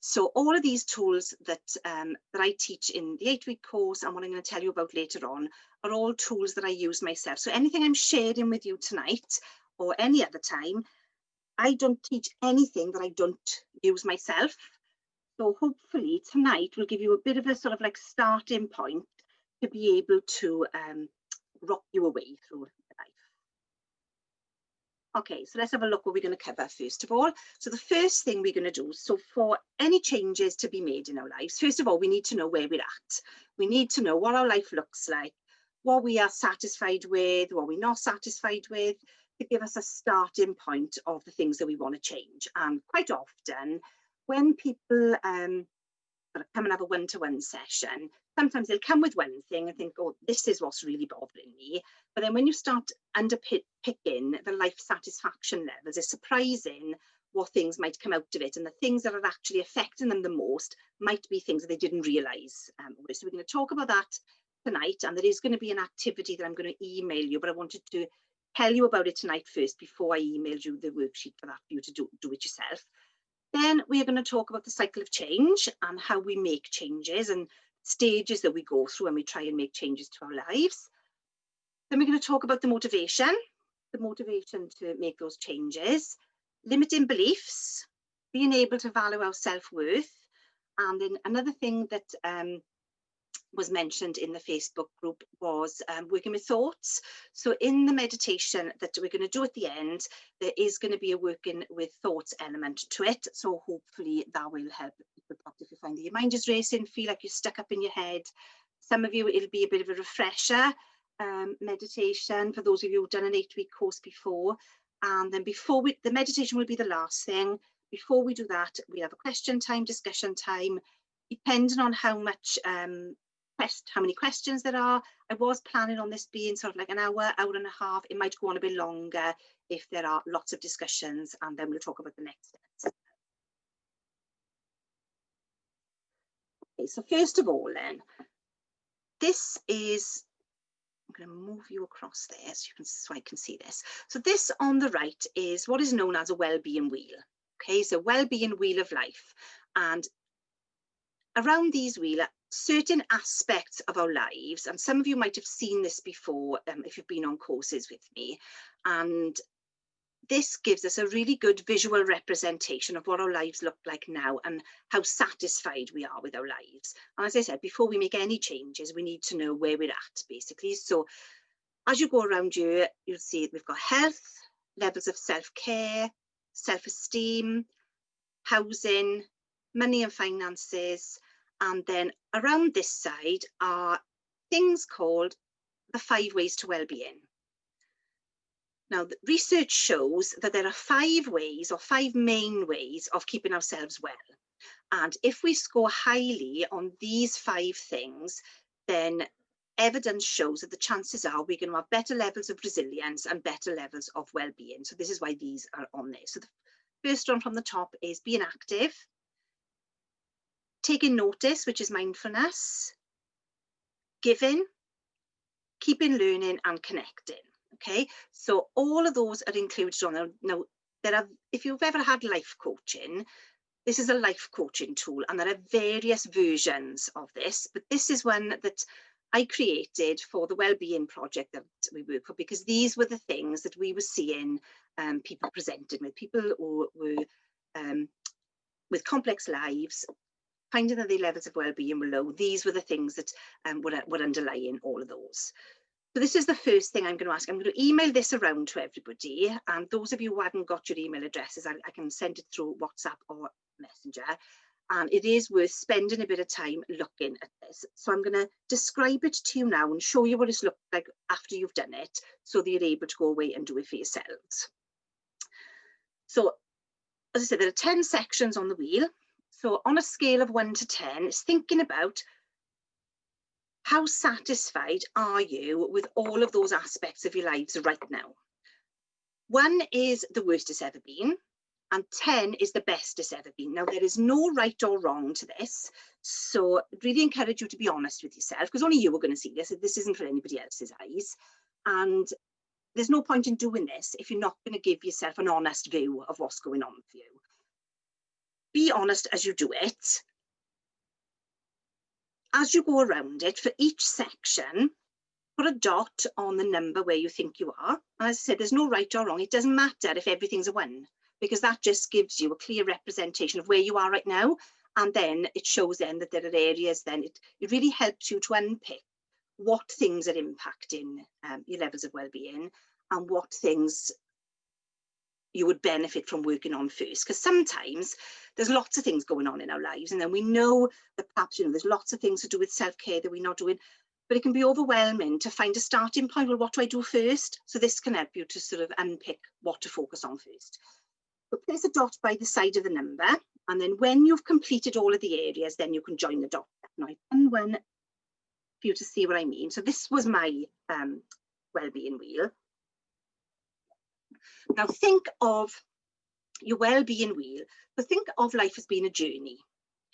So all of these tools that I teach in the 8-week course and what I'm going to tell you about later on are all tools that I use myself. So anything I'm sharing with you tonight or any other time, I don't teach anything that I don't use myself. So hopefully tonight will give you a bit of a sort of like starting point to be able to rock you away through life. Okay, so let's have a look what we're going to cover first of all. So the first thing we're going to do, so for any changes to be made in our lives, first of all, we need to know where we're at. We need to know what our life looks like, what we are satisfied with, what we're not satisfied with, to give us a starting point of the things that we want to change. And quite often, when people come and have a one-to-one session, sometimes they'll come with one thing and think, oh, this is what's really bothering me. But then when you start picking the life satisfaction levels, it's surprising what things might come out of it. And the things that are actually affecting them the most might be things that they didn't realise. So we're going to talk about that tonight. And there is going to be an activity that I'm going to email you, but I wanted to tell you about it tonight first before I emailed you the worksheet for that for you to do it yourself. Then we are going to talk about the cycle of change and how we make changes and stages that we go through when we try and make changes to our lives. Then we're going to talk about the motivation to make those changes, limiting beliefs, being able to value our self-worth. And then another thing that was mentioned in the Facebook group was working with thoughts. So in the meditation that we're going to do at the end, there is going to be a working with thoughts element to it. So hopefully that will help if you find that your mind is racing, feel like you're stuck up in your head. Some of you, it'll be a bit of a refresher meditation for those of you who've done an 8-week course before. And then the meditation will be the last thing. Before we do that, we have a question time, discussion time, depending on how much how many questions there are. I was planning on this being sort of like an hour and a half. It might go on a bit longer if there are lots of discussions, and then we'll talk about the next steps. Okay, so first of all then, this is, I'm going to move you across there so I can see this. So this on the right is what is known as a well-being wheel. Okay, so well-being wheel of life. And around these wheels are certain aspects of our lives, and some of you might have seen this before if you've been on courses with me, and this gives us a really good visual representation of what our lives look like now and how satisfied we are with our lives. And as I said, before we make any changes, we need to know where we're at, basically. So as you go around here, you'll see we've got health, levels of self-care, self-esteem, housing, money and finances. And then around this side are things called the 5 ways to well-being. Now, the research shows that there are 5 ways or 5 main ways of keeping ourselves well. And if we score highly on these 5 things, then evidence shows that the chances are we're going to have better levels of resilience and better levels of well-being. So this is why these are on there. So the first one from the top is being active, taking notice, which is mindfulness, giving, keeping learning, and connecting. Okay, so all of those are included on there. Now, if you've ever had life coaching, this is a life coaching tool, and there are various versions of this, but this is one that I created for the Wellbeing Project that we work for, because these were the things that we were seeing people presenting with, people who were with complex lives, finding that their levels of well-being were low. These were the things that were underlying all of those. So this is the first thing I'm going to ask. I'm going to email this around to everybody, and those of you who haven't got your email addresses, I can send it through WhatsApp or Messenger. And it is worth spending a bit of time looking at this. So I'm going to describe it to you now and show you what it's looked like after you've done it, so that you're able to go away and do it for yourselves. So, as I said, there are 10 sections on the wheel. So on a scale of 1 to 10, it's thinking about how satisfied are you with all of those aspects of your lives right now. 1 is the worst it's ever been, and 10 is the best it's ever been. Now, there is no right or wrong to this, so I'd really encourage you to be honest with yourself, because only you are going to see this. This isn't for anybody else's eyes, and there's no point in doing this if you're not going to give yourself an honest view of what's going on for you. be honest as you do it. As you go around it, for each section, put a dot on the number where you think you are. As I said, there's no right or wrong. It doesn't matter if everything's a 1, because that just gives you a clear representation of where you are right now. And then it shows then that there are areas, then it really helps you to unpick what things are impacting your levels of well-being and what things you would benefit from working on first. Because sometimes there's lots of things going on in our lives, and then we know that perhaps, there's lots of things to do with self-care that we're not doing, but it can be overwhelming to find a starting point. Well, what do I do first? So this can help you to sort of unpick what to focus on first. But place a dot by the side of the number, and then when you've completed all of the areas, then you can join the dot. Now I've done one for you to see what I mean. So this was my well-being wheel. Now think of your well-being wheel, but think of life as being a journey,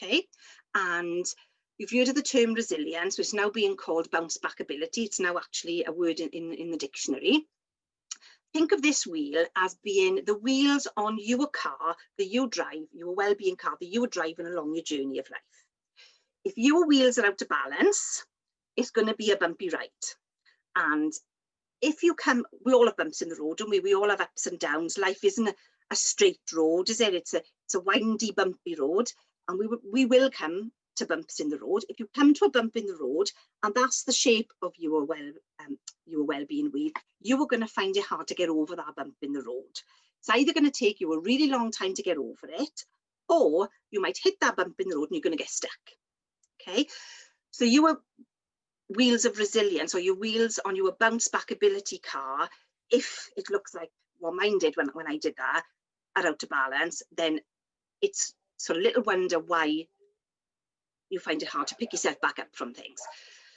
okay? And you've heard of the term resilience, which is now being called bounce back ability. It's now actually a word in the dictionary. Think of this wheel as being the wheels on your car that you drive, your well-being car that you are driving along your journey of life. If your wheels are out of balance, it's going to be a bumpy ride. And if you come, we all have bumps in the road, don't we? We all have ups and downs. Life isn't a straight road, is it? It's a windy, bumpy road, and we will come to bumps in the road. If you come to a bump in the road, and that's the shape of your well-being wheel, you are going to find it hard to get over that bump in the road. It's either going to take you a really long time to get over it, or you might hit that bump in the road and you're going to get stuck. Okay, so your wheels of resilience, or your wheels on your bounce back ability car, if it looks like what mine did when I did that, are out of balance, then it's sort of little wonder why you find it hard to pick yourself back up from things.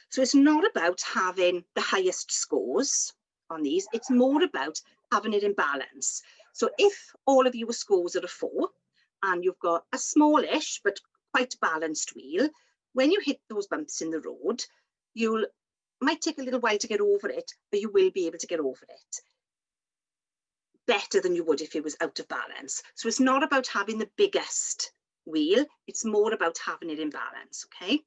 So it's not about having the highest scores on these, it's more about having it in balance. So if all of your scores are a 4 and you've got a smallish but quite balanced wheel, when you hit those bumps in the road, might take a little while to get over it, but you will be able to get over it better than you would if it was out of balance. So it's not about having the biggest wheel, it's more about having it in balance, okay?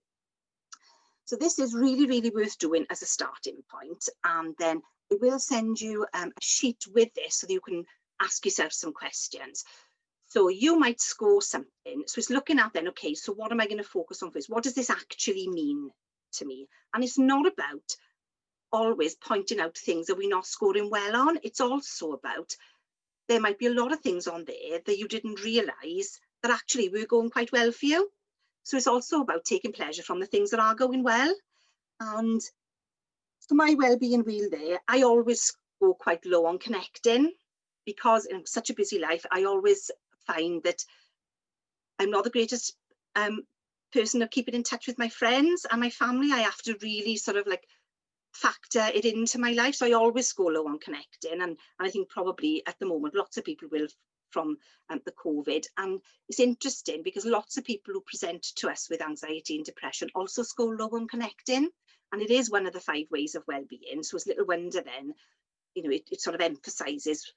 So this is really, really worth doing as a starting point, and then it will send you a sheet with this so that you can ask yourself some questions. So you might score something, so it's looking at then, okay, so what am I going to focus on first? What does this actually mean to me? And it's not about always pointing out things that we're not scoring well on. It's also about, there might be a lot of things on there that you didn't realise that actually were going quite well for you. So it's also about taking pleasure from the things that are going well. And so my well-being wheel there, I always go quite low on connecting, because in such a busy life, I always find that I'm not the greatest person of keeping in touch with my friends and my family. I have to really sort of like factor it into my life. So I always go low on connecting. And I think probably at the moment, lots of people will from the COVID. And it's interesting because lots of people who present to us with anxiety and depression also score low on connecting. And it is one of the 5 ways of well-being. So it's little wonder then, it sort of emphasises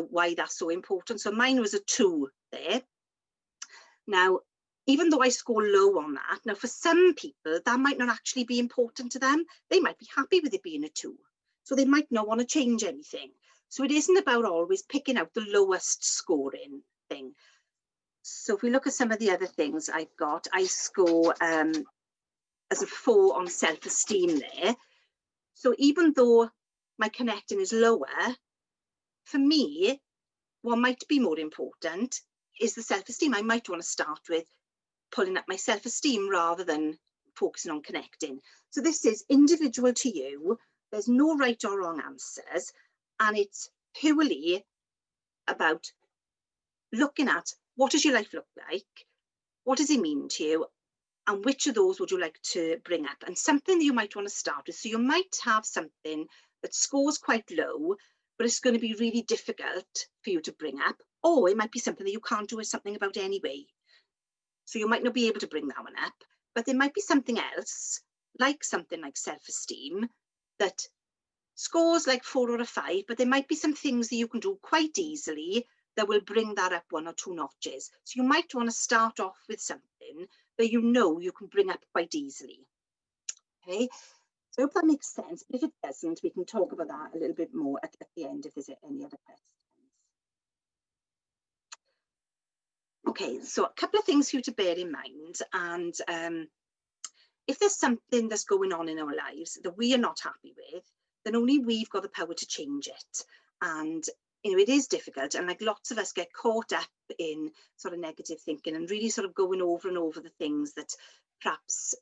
why that's so important. So mine was a 2 there. Now, even though I score low on that, now for some people, that might not actually be important to them. They might be happy with it being a 2. So they might not want to change anything. So it isn't about always picking out the lowest scoring thing. So if we look at some of the other things I've got, I score as a 4 on self-esteem there. So even though my connecting is lower, for me, what might be more important is the self-esteem. I might want to start with pulling up my self-esteem rather than focusing on connecting. So this is individual to you. There's no right or wrong answers. And it's purely about looking at, what does your life look like? What does it mean to you? And which of those would you like to bring up? And something that you might want to start with. So you might have something that scores quite low, but it's going to be really difficult for you to bring up. Or it might be something that you can't do something about anyway. So you might not be able to bring that one up, but there might be something else, like something like self-esteem, that scores like 4 or a 5, but there might be some things that you can do quite easily that will bring that up 1 or 2 notches. So you might want to start off with something that you know you can bring up quite easily. Okay, so I hope that makes sense. But if it doesn't, we can talk about that a little bit more at the end if there's any other questions. Okay, so a couple of things for you to bear in mind. And if there's something that's going on in our lives that we are not happy with, then only we've got the power to change it. And you know, it is difficult, and like lots of us get caught up in sort of negative thinking and really sort of going over and over the things that perhaps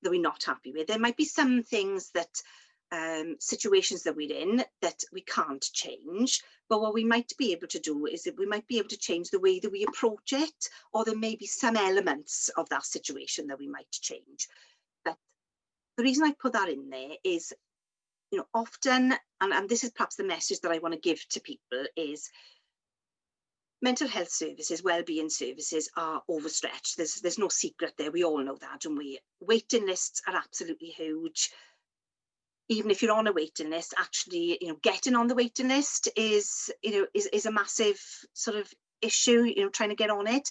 that we're not happy with. There might be some things that situations that we're in that we can't change, but what we might be able to do is that we might be able to change the way that we approach it, or there may be some elements of that situation that we might change. But the reason I put that in there is, you know, often, and this is perhaps the message that I want to give to people, is mental health services, wellbeing services are overstretched. There's no secret there. We all know that, and waiting lists are absolutely huge. Even if you're on a waiting list, actually, you know, getting on the waiting list is, you know, is a massive sort of issue, you know, trying to get on it.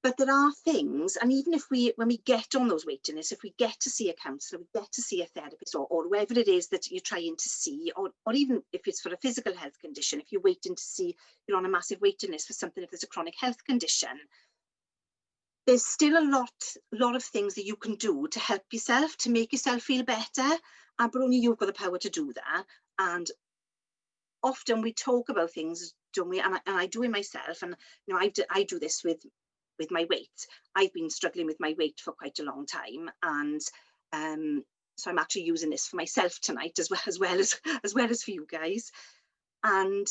But there are things, and even if when we get on those waiting lists, if we get to see a counsellor, we get to see a therapist, or whoever it is that you're trying to see, or even if it's for a physical health condition, if you're waiting to see, you're on a massive waiting list for something, if there's a chronic health condition, there's still a lot of things that you can do to help yourself, to make yourself feel better, but only you've got the power to do that. And often we talk about things, don't we? And I do it myself, and you know, I do this with my weight. I've been struggling with my weight for quite a long time, and so I'm actually using this for myself tonight as well as for you guys. And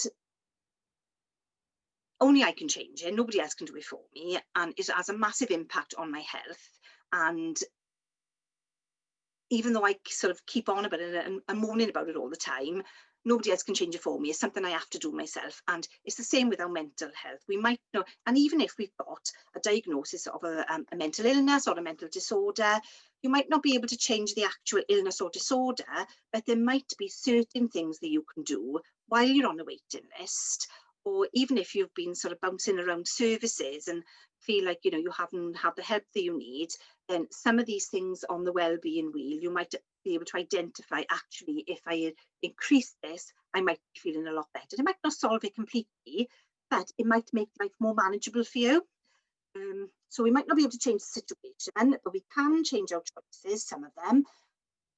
only I can change it. Nobody else can do it for me, and it has a massive impact on my health. And even though I sort of keep on about it and moaning about it all the time, nobody else can change it for me. It's something I have to do myself. And it's the same with our mental health. We might know, and even if we've got a diagnosis of a mental illness or a mental disorder, you might not be able to change the actual illness or disorder, but there might be certain things that you can do while you're on a waiting list, or even if you've been sort of bouncing around services and feel like, you know, you haven't had the help that you need, then some of these things on the wellbeing wheel, you might be able to identify, actually, if I increase this, I might be feeling a lot better. It might not solve it completely, but it might make life more manageable for you. So we might not be able to change the situation, but we can change our choices, some of them,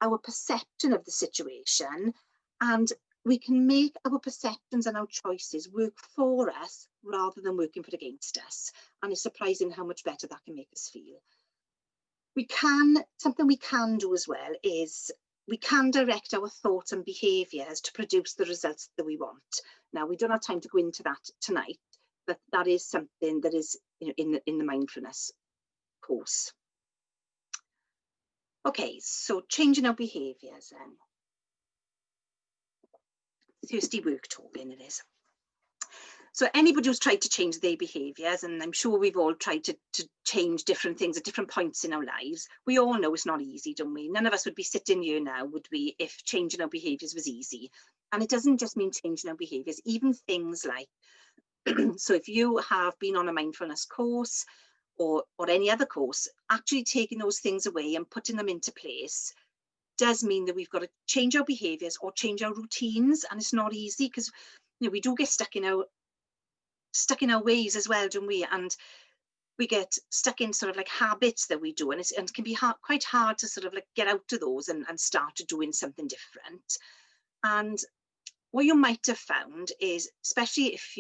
our perception of the situation, and we can make our perceptions and our choices work for us rather than working for against us. And it's surprising how much better that can make us feel. Something we can do as well is we can direct our thoughts and behaviours to produce the results that we want. Now, we don't have time to go into that tonight, but that is something that is, you know, in the mindfulness course. Okay, so changing our behaviours then. Thirsty work talking it is. So anybody who's tried to change their behaviours, and I'm sure we've all tried to change different things at different points in our lives, we all know it's not easy, don't we? None of us would be sitting here now, would we, if changing our behaviours was easy. And it doesn't just mean changing our behaviours, even things like, so if you have been on a mindfulness course or any other course, actually taking those things away and putting them into place does mean that we've got to change our behaviours or change our routines. And it's not easy, because, you know, we do get stuck in our ways as well, don't we? And we get stuck in sort of like habits that we do, and it can be quite hard to sort of like get out of those and start doing something different. And what you might have found is, especially if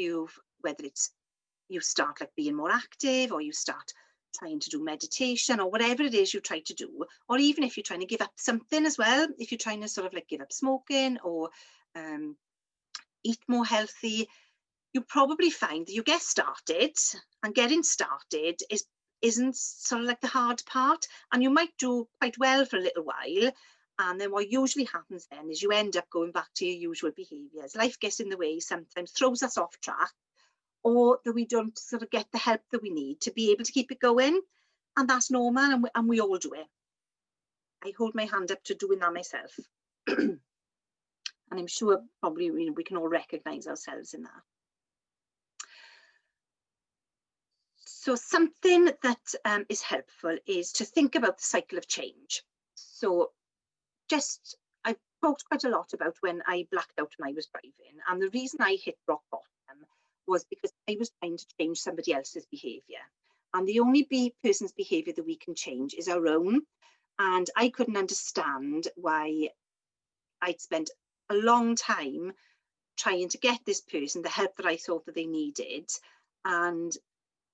whether it's you start like being more active, or you start trying to do meditation, or whatever it is you try to do, or even if you're trying to give up something as well, if you're trying to sort of like give up smoking or eat more healthy, you probably find that you get started, and getting started isn't sort of like the hard part, and you might do quite well for a little while, and then what usually happens then is you end up going back to your usual behaviours. Life gets in the way, sometimes throws us off track, or that we don't sort of get the help that we need to be able to keep it going, and that's normal, and we all do it. I hold my hand up to doing that myself. And I'm sure probably we can all recognise ourselves in that. So something that is helpful is to think about the cycle of change. So I talked quite a lot about when I blacked out when I was driving, and the reason I hit rock bottom was because I was trying to change somebody else's behaviour. And the only person's behaviour that we can change is our own. And I couldn't understand why I'd spent a long time trying to get this person the help that I thought that they needed. And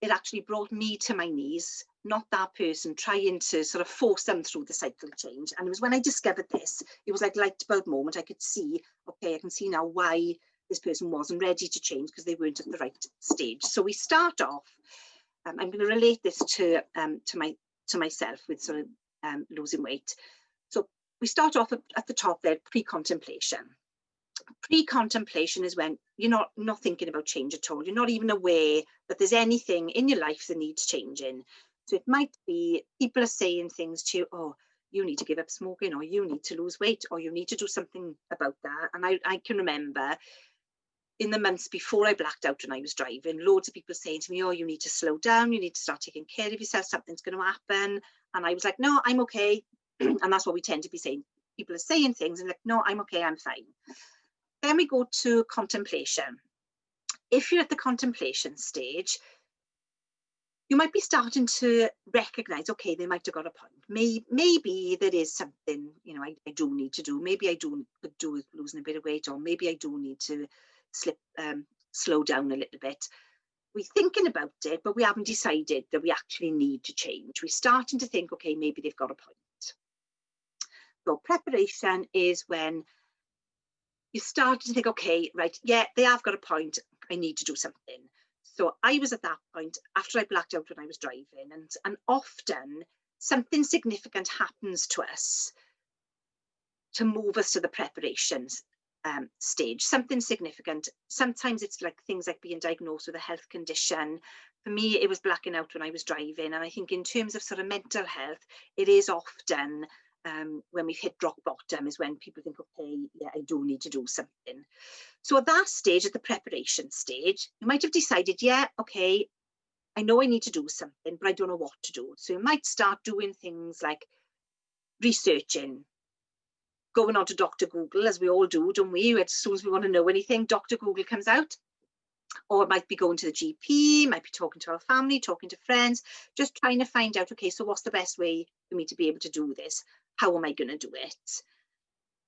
it actually brought me to my knees, not that person trying to sort of force them through the cycle of change. And it was when I discovered this, it was like light bulb moment. I could see, okay, I can see now why this person wasn't ready to change, because they weren't at the right stage. So we start off, I'm going to relate this to myself with sort of losing weight. So we start off at the top there, pre-contemplation. Pre-contemplation is when you're not thinking about change at all. You're not even aware that there's anything in your life that needs changing. So it might be people are saying things to you, oh, you need to give up smoking, or you need to lose weight, or you need to do something about that. And I can remember in the months before I blacked out when I was driving, loads of people saying to me, oh, you need to slow down, you need to start taking care of yourself, something's going to happen. And I was like, no, I'm okay. And that's what we tend to be saying. People are saying things and like, no, I'm okay, I'm fine. Then we go to contemplation. If you're at the contemplation stage, you might be starting to recognize, okay, they might have got a point. Maybe there is something, I do need to do. Maybe I could do with losing a bit of weight, or maybe I do need to slow down a little bit. We're thinking about it, but we haven't decided that we actually need to change. We're starting to think, okay, maybe they've got a point. So preparation is when you start to think, okay, right, yeah, they have got a point. I need to do something. So I was at that point after I blacked out when I was driving, and often something significant happens to us to move us to the preparations stage, something significant. Sometimes it's like things like being diagnosed with a health condition. For me, it was blacking out when I was driving. And I think in terms of sort of mental health, it is often when we've hit rock bottom is when people think, okay, yeah, I do need to do something. So at that stage, at the preparation stage, you might have decided, yeah, okay, I know I need to do something, but I don't know what to do. So you might start doing things like researching, going on to Dr. Google, as we all do, don't we? As soon as we want to know anything, Dr. Google comes out. Or it might be going to the GP, might be talking to our family, talking to friends, just trying to find out, okay, so what's the best way for me to be able to do this? How am I going to do it?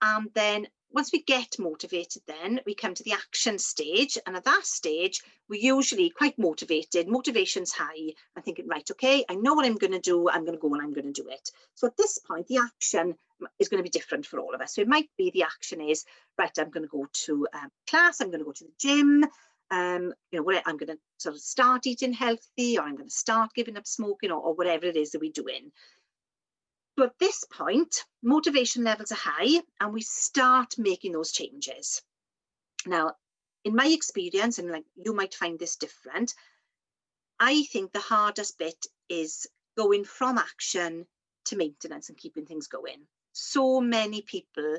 And then once we get motivated, then we come to the action stage. And at that stage, we're usually quite motivated, motivation's high, and thinking, right, okay, I know what I'm going to do, I'm going to go and I'm going to do it. So at this point, the action is going to be different for all of us. So it might be the action is, right, I'm going to go to class, I'm going to go to the gym, I'm going to sort of start eating healthy, or I'm going to start giving up smoking, or whatever it is that we're doing. So at this point, motivation levels are high and we start making those changes. Now, in my experience, and like you might find this different, I think the hardest bit is going from action to maintenance and keeping things going. So many people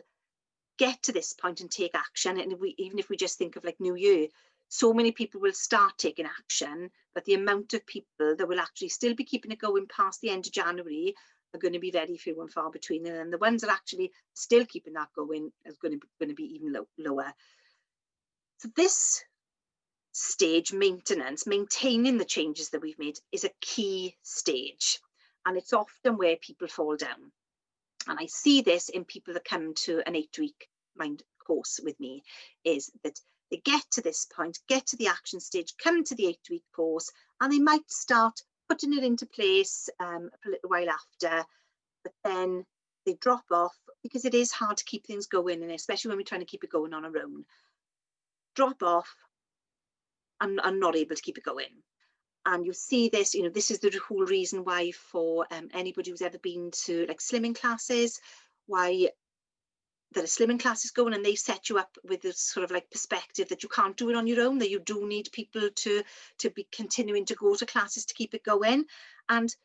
get to this point and take action. And even if we just think of like New Year, so many people will start taking action, but the amount of people that will actually still be keeping it going past the end of January are going to be very few and far between, and then the ones that actually still keeping that going is going to be even lower. So this stage, maintenance, maintaining the changes that we've made, is a key stage, and it's often where people fall down. And I see this in people that come to an 8-week mind course with me, is that they get to this point, get to the action stage, come to the 8-week course, and they might start putting it into place a little while after, but then they drop off because it is hard to keep things going, and especially when we're trying to keep it going on our own. Drop off and are not able to keep it going. And you see this, this is the whole reason why for anybody who's ever been to like slimming classes, why there are slimming classes going, and they set you up with this sort of like perspective that you can't do it on your own, that you do need people to be continuing to go to classes to keep it going. And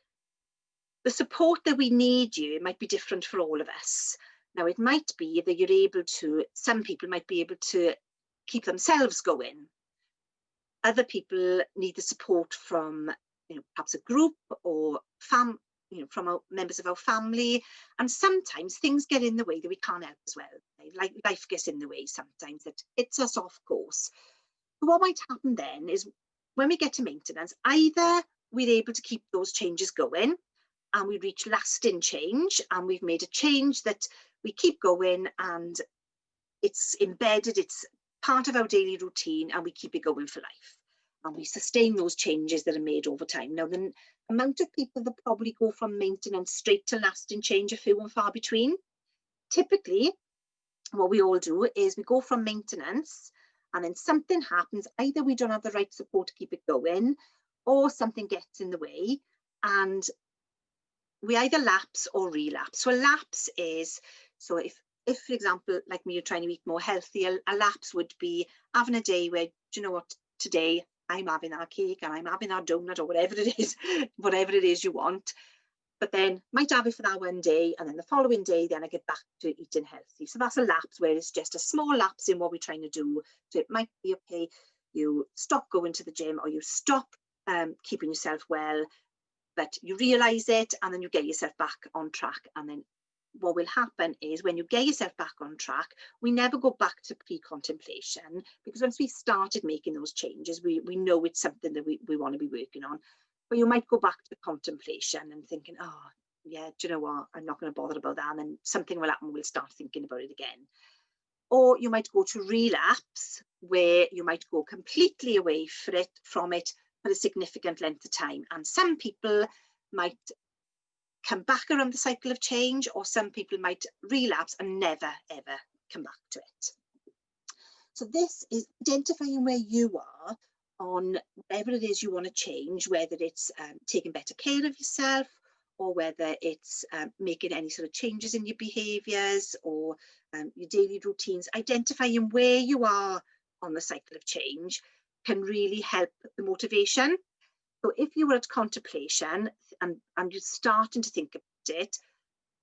the support that we need it might be different for all of us. Now, it might be that you're able to, some people might be able to keep themselves going. Other people need the support from perhaps a group or from members of our family, and sometimes things get in the way that we can't help as well. Like life gets in the way sometimes, that hits us off course. So what might happen then is when we get to maintenance, either we're able to keep those changes going and we reach lasting change, and we've made a change that we keep going and it's embedded, it's part of our daily routine, and we keep it going for life. And we sustain those changes that are made over time. Now, the amount of people that probably go from maintenance straight to lasting change are few and far between. Typically, what we all do is we go from maintenance and then something happens. Either we don't have the right support to keep it going, or something gets in the way, and we either lapse or relapse. So a lapse is, so if for example, like me, you're trying to eat more healthy, a lapse would be having a day where, do you know what, today I'm having our cake and I'm having our donut or whatever it is you want, but then might have it for that one day, and then the following day then I get back to eating healthy. So that's a lapse, where it's just a small lapse in what we're trying to do. So it might be, okay, you stop going to the gym, or you stop keeping yourself well, but you realize it and then you get yourself back on track. And then what will happen is, when you get yourself back on track, we never go back to pre-contemplation, because once we started making those changes, we know it's something that we want to be working on. But you might go back to contemplation and thinking, oh yeah, do you know what, I'm not going to bother about that, and then something will happen, we'll start thinking about it again. Or you might go to relapse, where you might go completely away from it for a significant length of time. And some people might come back around the cycle of change, or some people might relapse and never ever come back to it. So this is identifying where you are on whatever it is you want to change, whether it's taking better care of yourself, or whether it's making any sort of changes in your behaviours or your daily routines. Identifying where you are on the cycle of change can really help the motivation. So if you were at contemplation and you're starting to think about it,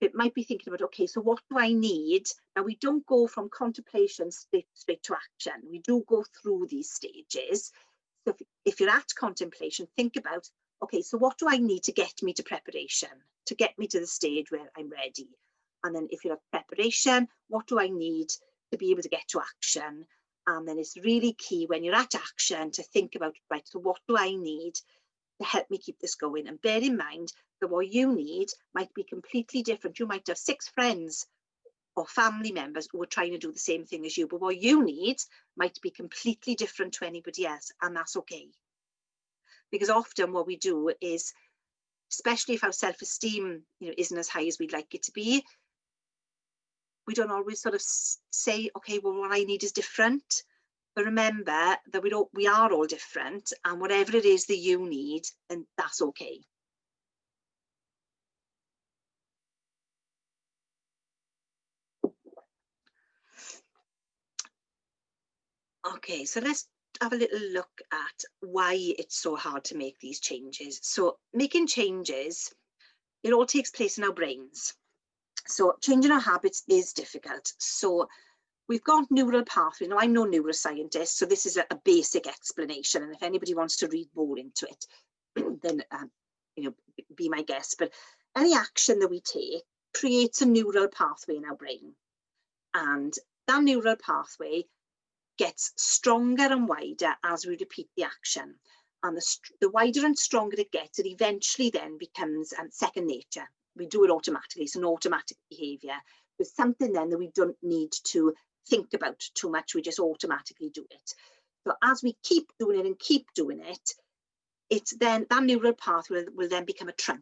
it might be thinking about, okay, so what do I need? Now, we don't go from contemplation straight to action. We do go through these stages. So if you're at contemplation, think about, okay, so what do I need to get me to preparation, to get me to the stage where I'm ready? And then if you're at preparation, what do I need to be able to get to action? And then it's really key when you're at action to think about, right, so what do I need to help me keep this going? And bear in mind that what you need might be completely different. You might have 6 friends or family members who are trying to do the same thing as you, but what you need might be completely different to anybody else, and that's okay. Because often what we do is, especially if our self-esteem isn't as high as we'd like it to be, we don't always sort of say, okay, well, what I need is different. But remember that we are all different, and whatever it is that you need, and that's okay. Okay, so let's have a little look at why it's so hard to make these changes. So making changes, it all takes place in our brains. So changing our habits is difficult. So we've got neural pathways. Now, I'm no neuroscientist, so this is a basic explanation. And if anybody wants to read more into it, then be my guest. But any action that we take creates a neural pathway in our brain, and that neural pathway gets stronger and wider as we repeat the action. And the wider and stronger it gets, it eventually then becomes second nature. We do it automatically. It's an automatic behaviour. There's something then that we don't need to think about too much. We just automatically do it. So as we keep doing it and keep doing it, it's then that neural pathway will then become a trunk,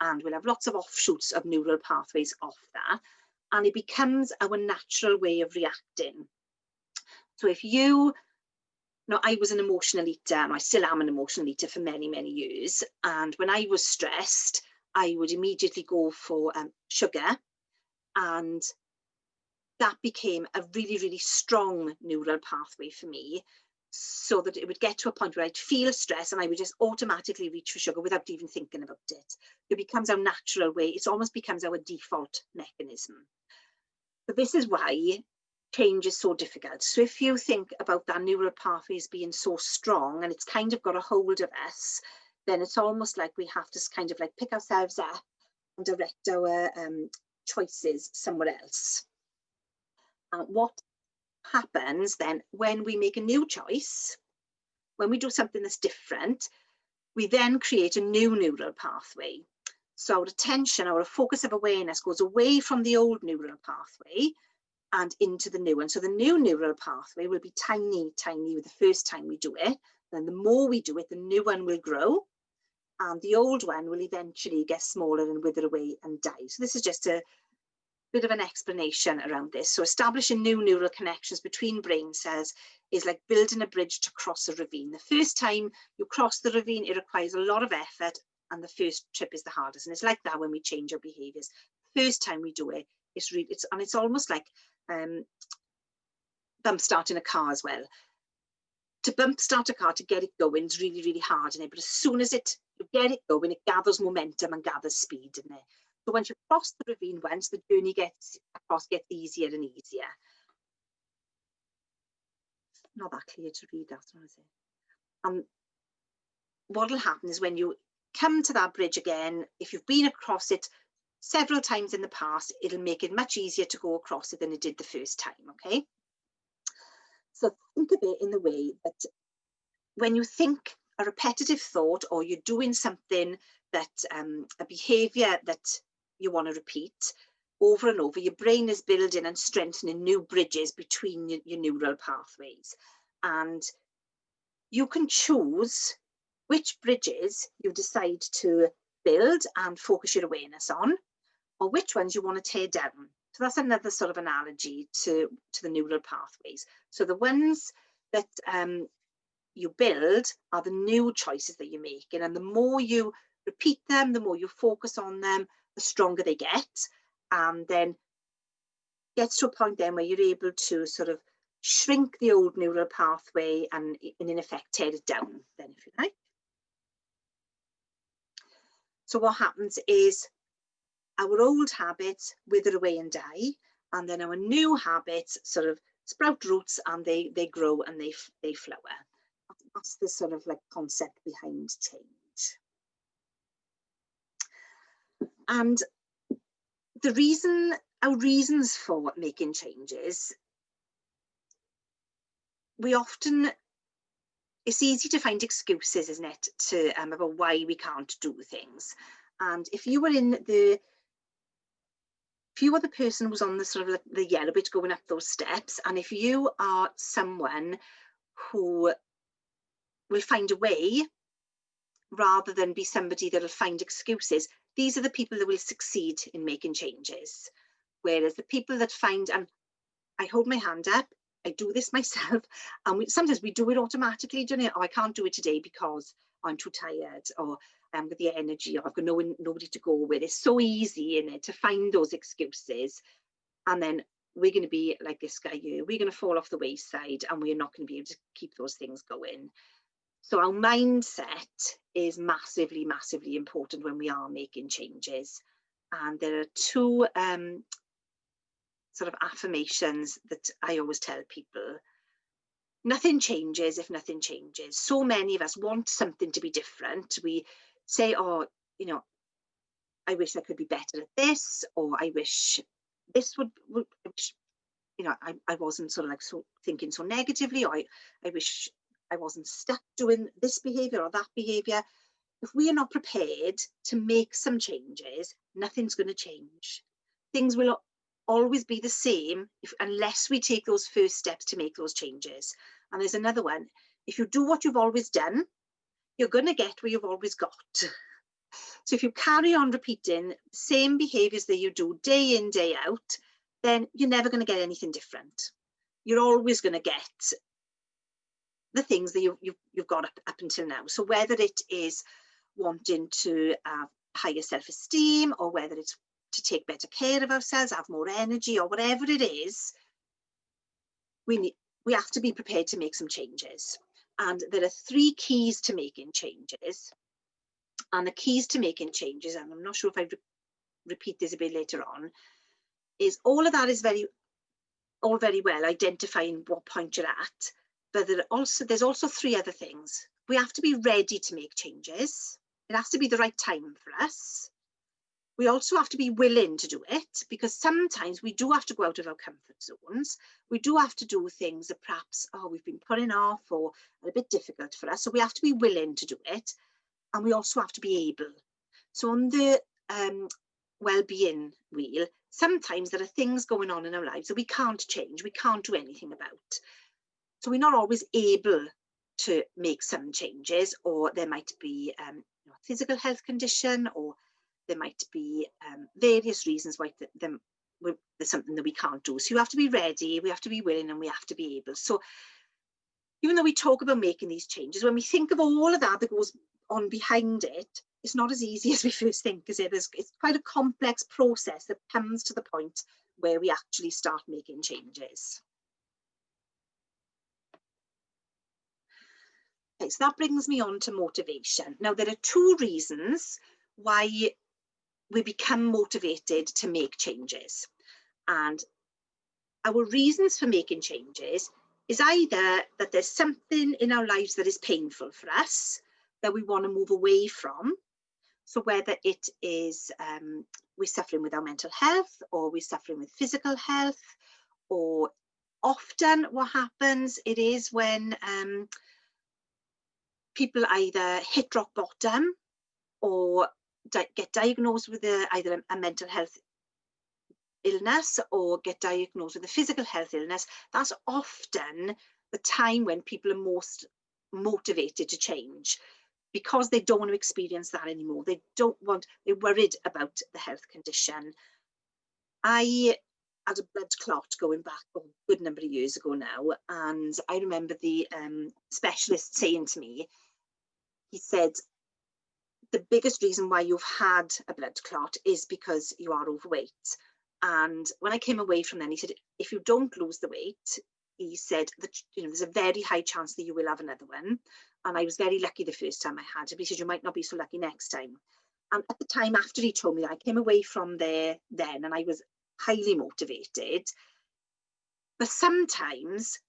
and we'll have lots of offshoots of neural pathways off that, and it becomes our natural way of reacting. So if I was an emotional eater, and I still am an emotional eater for many, many years. And when I was stressed, I would immediately go for sugar. And that became a really, really strong neural pathway for me, so that it would get to a point where I'd feel stress and I would just automatically reach for sugar without even thinking about it. It becomes our natural way. It almost becomes our default mechanism. But this is why change is so difficult. So if you think about that neural pathways being so strong and it's kind of got a hold of us, then it's almost like we have to kind of like pick ourselves up and direct our choices somewhere else. What happens then when we make a new choice, when we do something that's different, we then create a new neural pathway. So our attention, our focus of awareness goes away from the old neural pathway and into the new one. So the new neural pathway will be tiny, tiny the first time we do it. Then the more we do it, the new one will grow, and the old one will eventually get smaller and wither away and die. So this is just a bit of an explanation around this. So establishing new neural connections between brain cells is like building a bridge to cross a ravine. The first time you cross the ravine, it requires a lot of effort, and the first trip is the hardest. And it's like that when we change our behaviors. First time we do it, it's almost like bump starting a car as well. To bump start a car, to get it going, is really, really hard in it. But as soon as you get it going, it gathers momentum and gathers speed in it. So once you cross the ravine once, the journey gets easier and easier. Not that clear to read that, is it? And what will happen is when you come to that bridge again, if you've been across it several times in the past, it'll make it much easier to go across it than it did the first time, okay? So think of it in the way that when you think a repetitive thought, or you're doing something that, a behavior that you want to repeat over and over, your brain is building and strengthening new bridges between your neural pathways. And you can choose which bridges you decide to build and focus your awareness on, or which ones you want to tear down. So that's another sort of analogy to the neural pathways. So the ones that you build are the new choices that you're making, and the more you repeat them, the more you focus on them, the stronger they get, and then gets to a point then where you're able to sort of shrink the old neural pathway and in effect tear it down then, if you like. So what happens is our old habits wither away and die, and then our new habits sort of sprout roots, and they grow and they flower. That's the sort of like concept behind change. And our reasons for making changes, it's easy to find excuses, isn't it, about why we can't do things. And if you were the person who was on the sort of the yellow bit going up those steps, and if you are someone who will find a way rather than be somebody that will find excuses, these are the people that will succeed in making changes. Whereas the people that find, and I hold my hand up, I do this myself, and sometimes we do it automatically, don't you? Oh, I can't do it today because I'm too tired, or I haven't got the energy, or I've got nobody to go with. It's so easy in it to find those excuses, and then we're going to be like this guy here. We're going to fall off the wayside, and we're not going to be able to keep those things going. So our mindset is massively, massively important when we are making changes. And there are two sort of affirmations that I always tell people. Nothing changes if nothing changes. So many of us want something to be different. We say, oh, you know, I wish I could be better at this, or I wish this would I wish, you know, I wasn't sort of like so thinking so negatively, or I wish I wasn't stuck doing this behavior or that behavior. If we are not prepared to make some changes, nothing's going to change. Things will always be the same unless we take those first steps to make those changes. And there's another one. If you do what you've always done, you're going to get where you've always got. So if you carry on repeating the same behaviors that you do day in, day out, then you're never going to get anything different. You're always going to get the things that you've got up until now. So whether it is wanting to have higher self-esteem, or whether it's to take better care of ourselves, have more energy, or whatever it is, we have to be prepared to make some changes. And there are 3 keys to making changes. And the keys to making changes, and I'm not sure if I repeat this a bit later on, is all of that is all very well identifying what point you're at, but there's also 3 other things, we have to be ready to make changes. It has to be the right time for us. We also have to be willing to do it, because sometimes we do have to go out of our comfort zones. We do have to do things that perhaps, we've been putting off or are a bit difficult for us. So we have to be willing to do it. And we also have to be able. So on the well-being wheel, sometimes there are things going on in our lives that we can't change, we can't do anything about. So we're not always able to make some changes, or there might be a physical health condition, or there might be various reasons why there's something that we can't do. So you have to be ready, we have to be willing, and we have to be able. So even though we talk about making these changes, when we think of all of that goes on behind it, it's not as easy as we first think, is it? It's quite a complex process that comes to the point where we actually start making changes. Okay, so that brings me on to motivation. Now, there are two reasons why we become motivated to make changes. And our reasons for making changes is either that there's something in our lives that is painful for us, that we want to move away from. So whether it is we're suffering with our mental health, or we're suffering with physical health, or often what happens, it is when people either hit rock bottom or get diagnosed with either a mental health illness or get diagnosed with a physical health illness. That's often the time when people are most motivated to change, because they don't want to experience that anymore. They're worried about the health condition. I had a blood clot going back a good number of years ago now, and I remember the specialist saying to me, he said, the biggest reason why you've had a blood clot is because you are overweight. And when I came away from then, he said, if you don't lose the weight, he said that there's a very high chance that you will have another one. And I was very lucky the first time I had it. But he said, you might not be so lucky next time. And at the time after he told me that, I came away from there then, and I was highly motivated. But sometimes,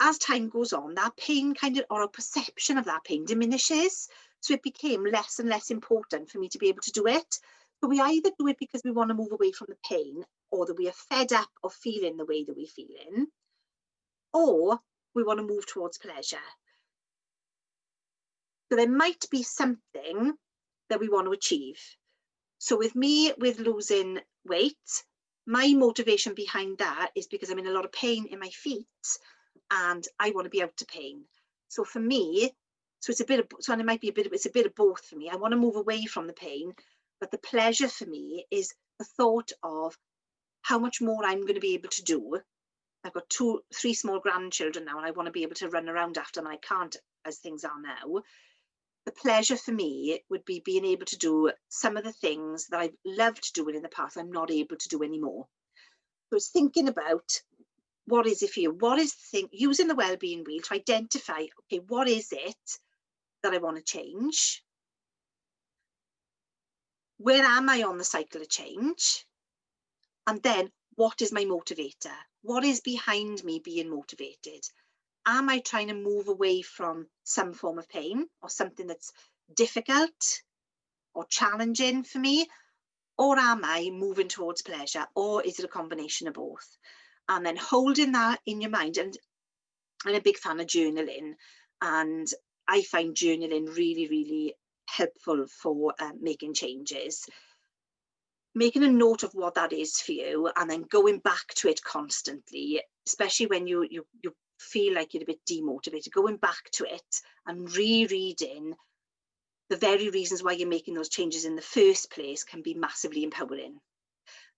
as time goes on, that pain or a perception of that pain diminishes. So it became less and less important for me to be able to do it. So we either do it because we want to move away from the pain, or that we are fed up of feeling the way that we're feeling, or we want to move towards pleasure. So there might be something that we want to achieve. So with me, with losing weight, my motivation behind that is because I'm in a lot of pain in my feet and I want to be out of pain. So for me, it's a bit of both for me. I want to move away from the pain, but the pleasure for me is the thought of how much more I'm going to be able to do. I've got 3 small grandchildren now, and I want to be able to run around after them. I can't as things are now. The pleasure for me would be being able to do some of the things that I've loved doing in the past I'm not able to do anymore. So it's thinking about, what is it for you? What is the thing, using the wellbeing wheel to identify, okay, what is it that I want to change? Where am I on the cycle of change? And then, what is my motivator? What is behind me being motivated? Am I trying to move away from some form of pain or something that's difficult or challenging for me? Or am I moving towards pleasure? Or is it a combination of both? And then holding that in your mind. And I'm a big fan of journaling, and I find journaling really, really helpful for making changes. Making a note of what that is for you, and then going back to it constantly, especially when you feel like you're a bit demotivated, going back to it and rereading the very reasons why you're making those changes in the first place can be massively empowering.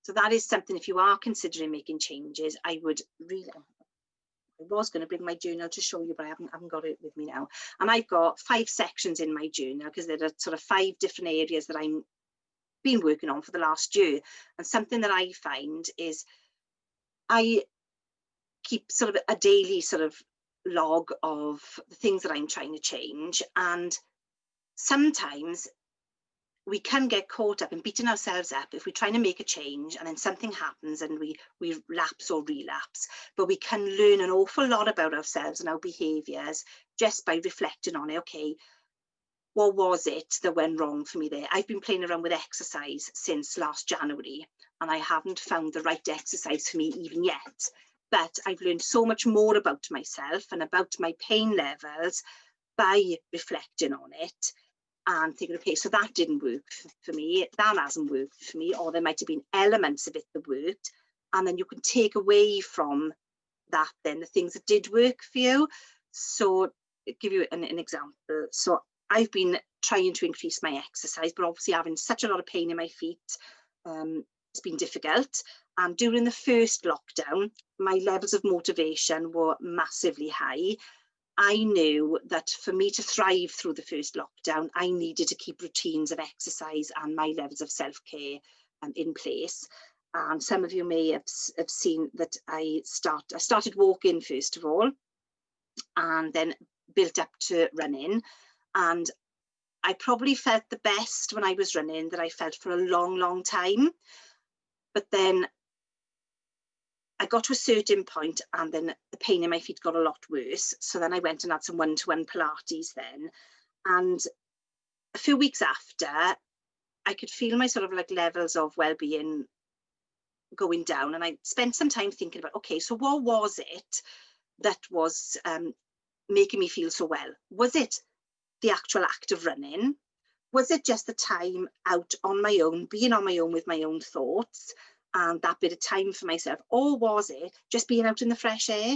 So that is something, if you are considering making changes, I would really, I was going to bring my journal to show you, but I haven't got it with me now. And I've got 5 sections in my journal, because there are sort of 5 different areas that I'm been working on for the last year. And something that I find is I keep sort of a daily sort of log of the things that I'm trying to change, and sometimes we can get caught up in beating ourselves up if we're trying to make a change and then something happens and we lapse or relapse. But we can learn an awful lot about ourselves and our behaviours just by reflecting on it. Okay, what was it that went wrong for me there? I've been playing around with exercise since last January and I haven't found the right exercise for me even yet. But I've learned so much more about myself and about my pain levels by reflecting on it and thinking, okay, so that didn't work for me, that hasn't worked for me, or there might have been elements of it that worked. And then you can take away from that then the things that did work for you. So I'll give you an example. So I've been trying to increase my exercise, but obviously having such a lot of pain in my feet, it's been difficult. And during the first lockdown, my levels of motivation were massively high. I knew that for me to thrive through the first lockdown, I needed to keep routines of exercise and my levels of self-care in place. And some of you may have seen that I started walking first of all, and then built up to running. And I probably felt the best when I was running that I felt for a long, long time. But then I got to a certain point and then the pain in my feet got a lot worse. So then I went and had some one-to-one Pilates then. And a few weeks after, I could feel my sort of like levels of well-being going down. And I spent some time thinking about, okay, so what was it that was making me feel so well? Was it the actual act of running? Was it just the time out on my own, being on my own with my own thoughts and that bit of time for myself? Or was it just being out in the fresh air?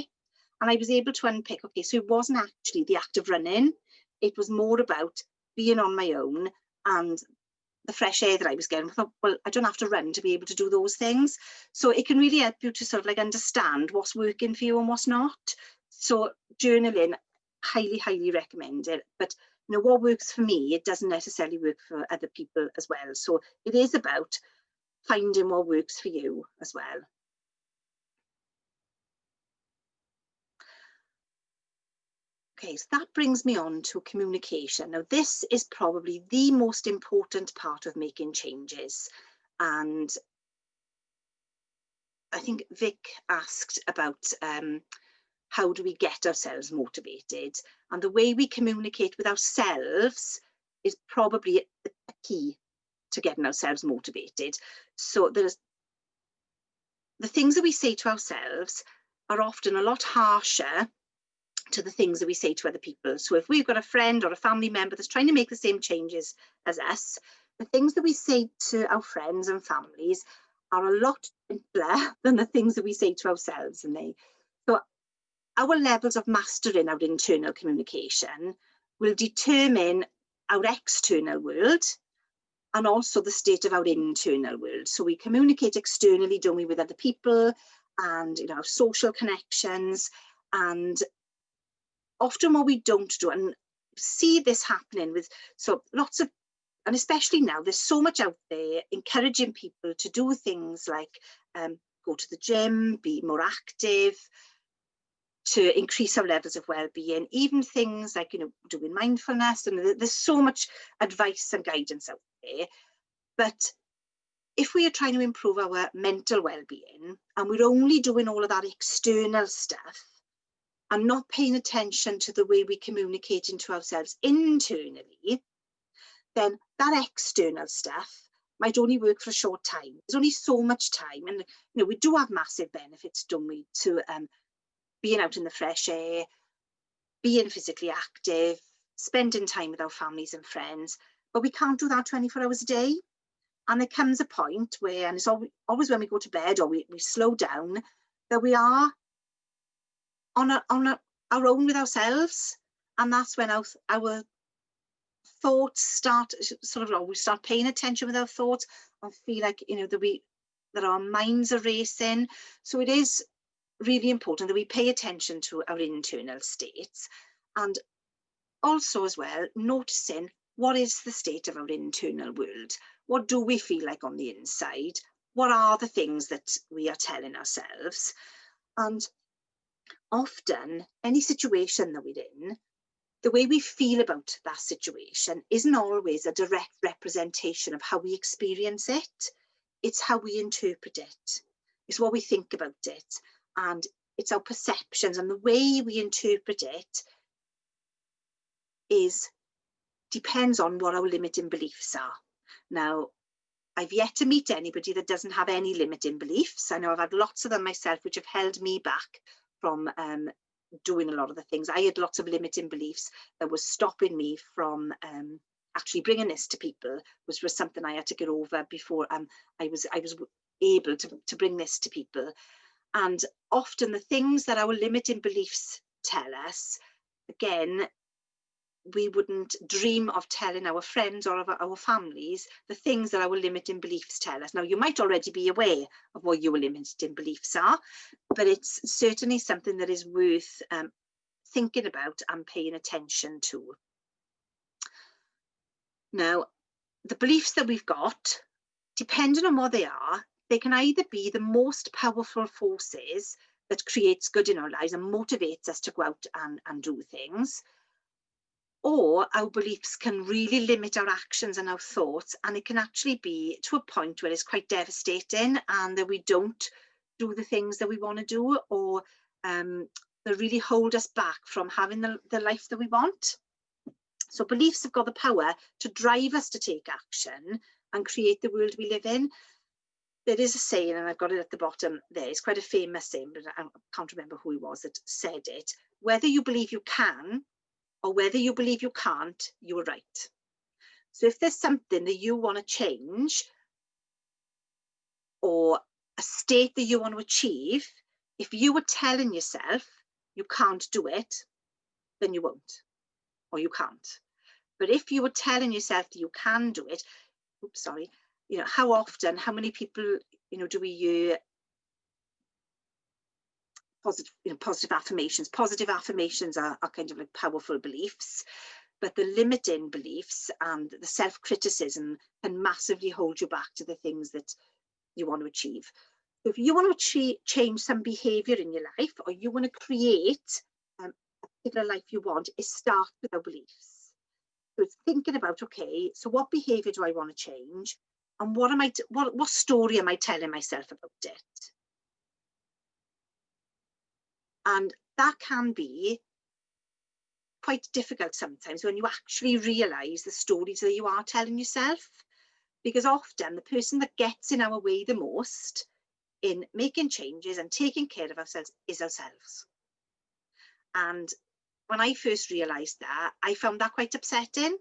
And I was able to unpick, okay, so it wasn't actually the act of running. It was more about being on my own and the fresh air that I was getting. I thought, well, I don't have to run to be able to do those things. So it can really help you to sort of like understand what's working for you and what's not. So journaling, highly, highly recommend it. But you know, what works for me, it doesn't necessarily work for other people as well. So it is about finding what works for you as well. Okay, so that brings me on to communication. Now, this is probably the most important part of making changes. And I think Vic asked about how do we get ourselves motivated? And the way we communicate with ourselves is probably a key to getting ourselves motivated. So there's the things that we say to ourselves are often a lot harsher to the things that we say to other people. So if we've got a friend or a family member that's trying to make the same changes as us, the things that we say to our friends and families are a lot simpler than the things that we say to ourselves. And so our levels of mastering our internal communication will determine our external world and also the state of our internal world. So we communicate externally, don't we, with other people and, you know, our social connections. And often what we don't do, and see this happening with, so lots of, and especially now, there's so much out there encouraging people to do things like go to the gym, be more active, to increase our levels of well-being, even things like, you know, doing mindfulness. And there's so much advice and guidance out there. But if we are trying to improve our mental well-being and we're only doing all of that external stuff and not paying attention to the way we communicate into ourselves internally, then that external stuff might only work for a short time. There's only so much time. And, you know, we do have massive benefits, don't we, to being out in the fresh air, being physically active, spending time with our families and friends, but we can't do that 24 hours a day. And there comes a point where, and it's always when we go to bed or we slow down, that we are on our own with ourselves. And that's when our thoughts start sort of, we start paying attention with our thoughts and feel like, you know, that our minds are racing. So it is really important that we pay attention to our internal states, and also as well noticing what is the state of our internal world. What do we feel like on the inside? What are the things that we are telling ourselves? And often any situation that we're in, the way we feel about that situation isn't always a direct representation of how we experience it. It's how we interpret it. It's what we think about it. And it's our perceptions, and the way we interpret it depends on what our limiting beliefs are. Now, I've yet to meet anybody that doesn't have any limiting beliefs. I know I've had lots of them myself, which have held me back from doing a lot of the things. I had lots of limiting beliefs that was stopping me from actually bringing this to people, which was something I had to get over before I was able to bring this to people. And often the things that our limiting beliefs tell us, again, we wouldn't dream of telling our friends or our families the things that our limiting beliefs tell us. Now, you might already be aware of what your limiting beliefs are, but it's certainly something that is worth thinking about and paying attention to. Now, the beliefs that we've got, depending on what they are, they can either be the most powerful forces that creates good in our lives and motivates us to go out and do things, or our beliefs can really limit our actions and our thoughts, and it can actually be to a point where it's quite devastating and that we don't do the things that we want to do, or they really hold us back from having the life that we want. So beliefs have got the power to drive us to take action and create the world we live in. There is a saying, and I've got it at the bottom there, it's quite a famous saying, but I can't remember who it was that said it. Whether you believe you can or whether you believe you can't, you are right. So if there's something that you want to change or a state that you want to achieve, if you were telling yourself you can't do it, then you won't, or you can't. But if you were telling yourself that you can do it, oops, sorry, you know, how often, how many people, you know, do we hear positive affirmations? Positive affirmations are kind of like powerful beliefs, but the limiting beliefs and the self-criticism can massively hold you back to the things that you want to achieve. So if you want to change some behavior in your life, or you want to create a particular life you want, it starts with our beliefs. So it's thinking about, okay, so what behavior do I want to change? And what story am I telling myself about it? And that can be quite difficult sometimes when you actually realise the stories that you are telling yourself, because often the person that gets in our way the most in making changes and taking care of ourselves is ourselves. And when I first realised that, I found that quite upsetting,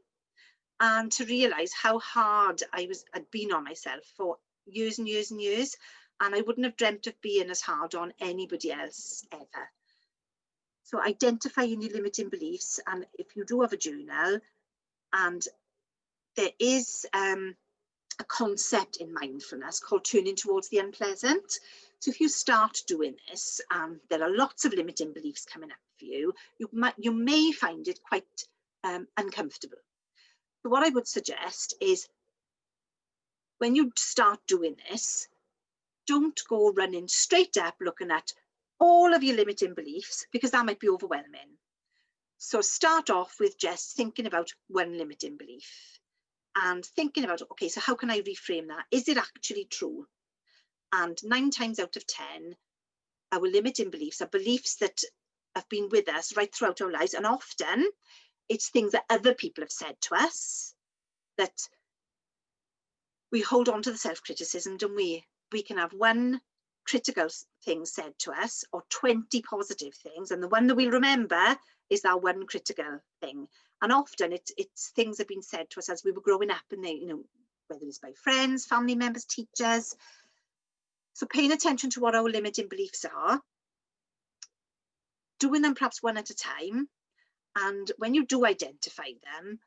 and to realise how hard I'd been on myself for years and years and years, and I wouldn't have dreamt of being as hard on anybody else ever. So identifying your limiting beliefs, and if you do have a journal, and there is a concept in mindfulness called turning towards the unpleasant. So if you start doing this, there are lots of limiting beliefs coming up for you, you may find it quite uncomfortable. So what I would suggest is, when you start doing this, don't go running straight up looking at all of your limiting beliefs, because that might be overwhelming. So start off with just thinking about one limiting belief and thinking about, okay, so how can I reframe that? Is it actually true? And 9 times out of 10, our limiting beliefs are beliefs that have been with us right throughout our lives, and often it's things that other people have said to us that we hold on to the self-criticism, don't we? We can have one critical thing said to us or 20 positive things, and the one that we'll remember is that one critical thing. And often it's things that have been said to us as we were growing up, and they, you know, whether it's by friends, family members, teachers. So paying attention to what our limiting beliefs are, doing them perhaps one at a time, and when you do identify them,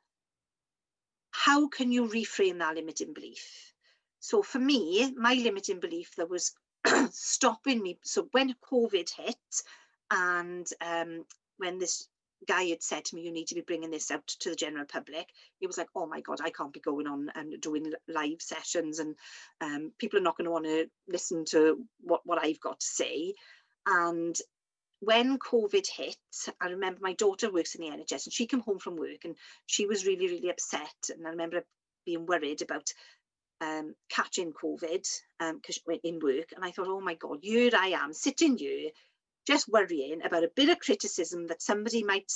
how can you reframe that limiting belief? So for me, my limiting belief that was stopping me, so when COVID hit, and when this guy had said to me, you need to be bringing this out to the general public, it was like, oh my God, I can't be going on and doing live sessions, and people are not going to want to listen to what I've got to say. And when COVID hit, I remember my daughter works in the NHS, and she came home from work and she was really, really upset. And I remember being worried about catching COVID in work. And I thought, oh my God, here I am sitting here just worrying about a bit of criticism that somebody might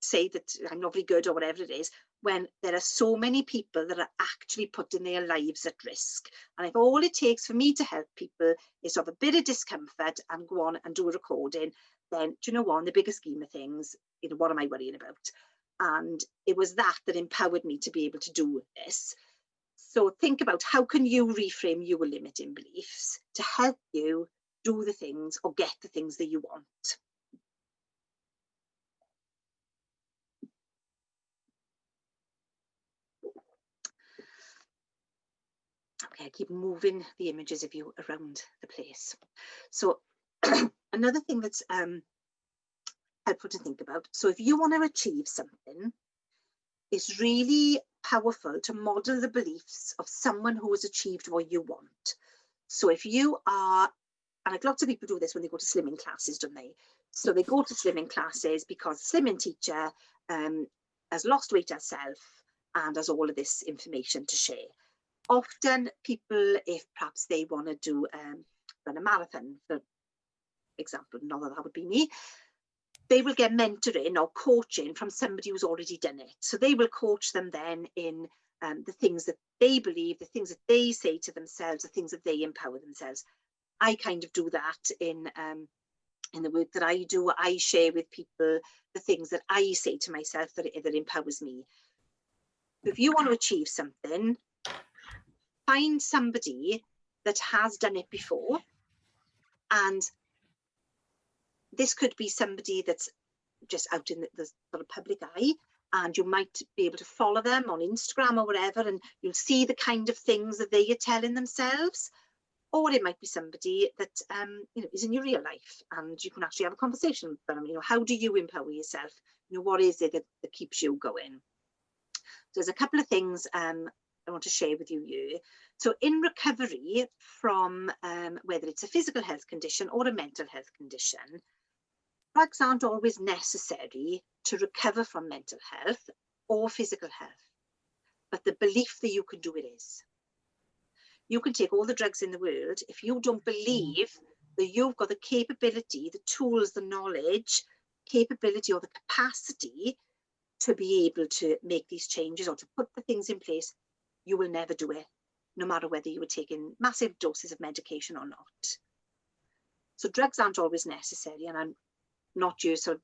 say that I'm not very good or whatever it is, when there are so many people that are actually putting their lives at risk. And if all it takes for me to help people is to have a bit of discomfort and go on and do a recording, then do you know what, in the bigger scheme of things, you know, what am I worrying about? And it was that empowered me to be able to do this. So think about, how can you reframe your limiting beliefs to help you do the things or get the things that you want? Okay, I keep moving the images of you around the place. So another thing that's helpful to think about, so if you want to achieve something, it's really powerful to model the beliefs of someone who has achieved what you want. So if you are, and like lots of people do this when they go to slimming classes, don't they? So they go to slimming classes because the slimming teacher has lost weight herself and has all of this information to share. Often people, if perhaps they want to do run a marathon, for example, not that would be me, they will get mentoring or coaching from somebody who's already done it. So they will coach them then in the things that they believe, the things that they say to themselves, the things that they empower themselves. I kind of do that in the work that I do. I share with people the things that I say to myself that empowers me. If you want to achieve something, find somebody that has done it before, and this could be somebody that's just out in the sort of public eye, and you might be able to follow them on Instagram or whatever, and you'll see the kind of things that they are telling themselves. Or it might be somebody that you know, is in your real life, and you can actually have a conversation with them. You know, how do you empower yourself? You know, what is it that keeps you going? So there's a couple of things I want to share with you here. So in recovery from whether it's a physical health condition or a mental health condition, drugs aren't always necessary to recover from mental health or physical health, but the belief that you can do it is. You can take all the drugs in the world. If you don't believe that you've got the capability, the tools, the knowledge, capability or the capacity to be able to make these changes or to put the things in place, you will never do it, no matter whether you were taking massive doses of medication or not. So drugs aren't always necessary, and I'm not just sort of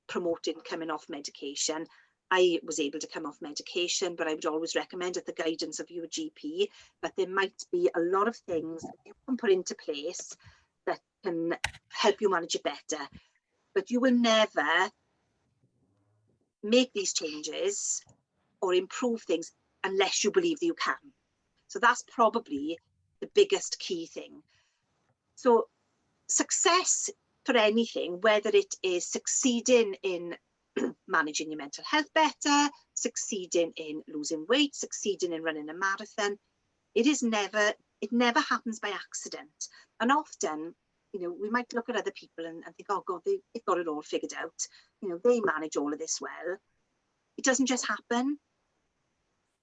promoting coming off medication. I was able to come off medication, but I would always recommend at the guidance of your GP. But there might be a lot of things that you can put into place that can help you manage it better. But you will never make these changes or improve things unless you believe that you can. So that's probably the biggest key thing. So success for anything, whether it is succeeding in managing your mental health better, succeeding in losing weight, succeeding in running a marathon, it never happens by accident. And often, you know, we might look at other people and think, oh God, they've got it all figured out. You know, they manage all of this well. It doesn't just happen.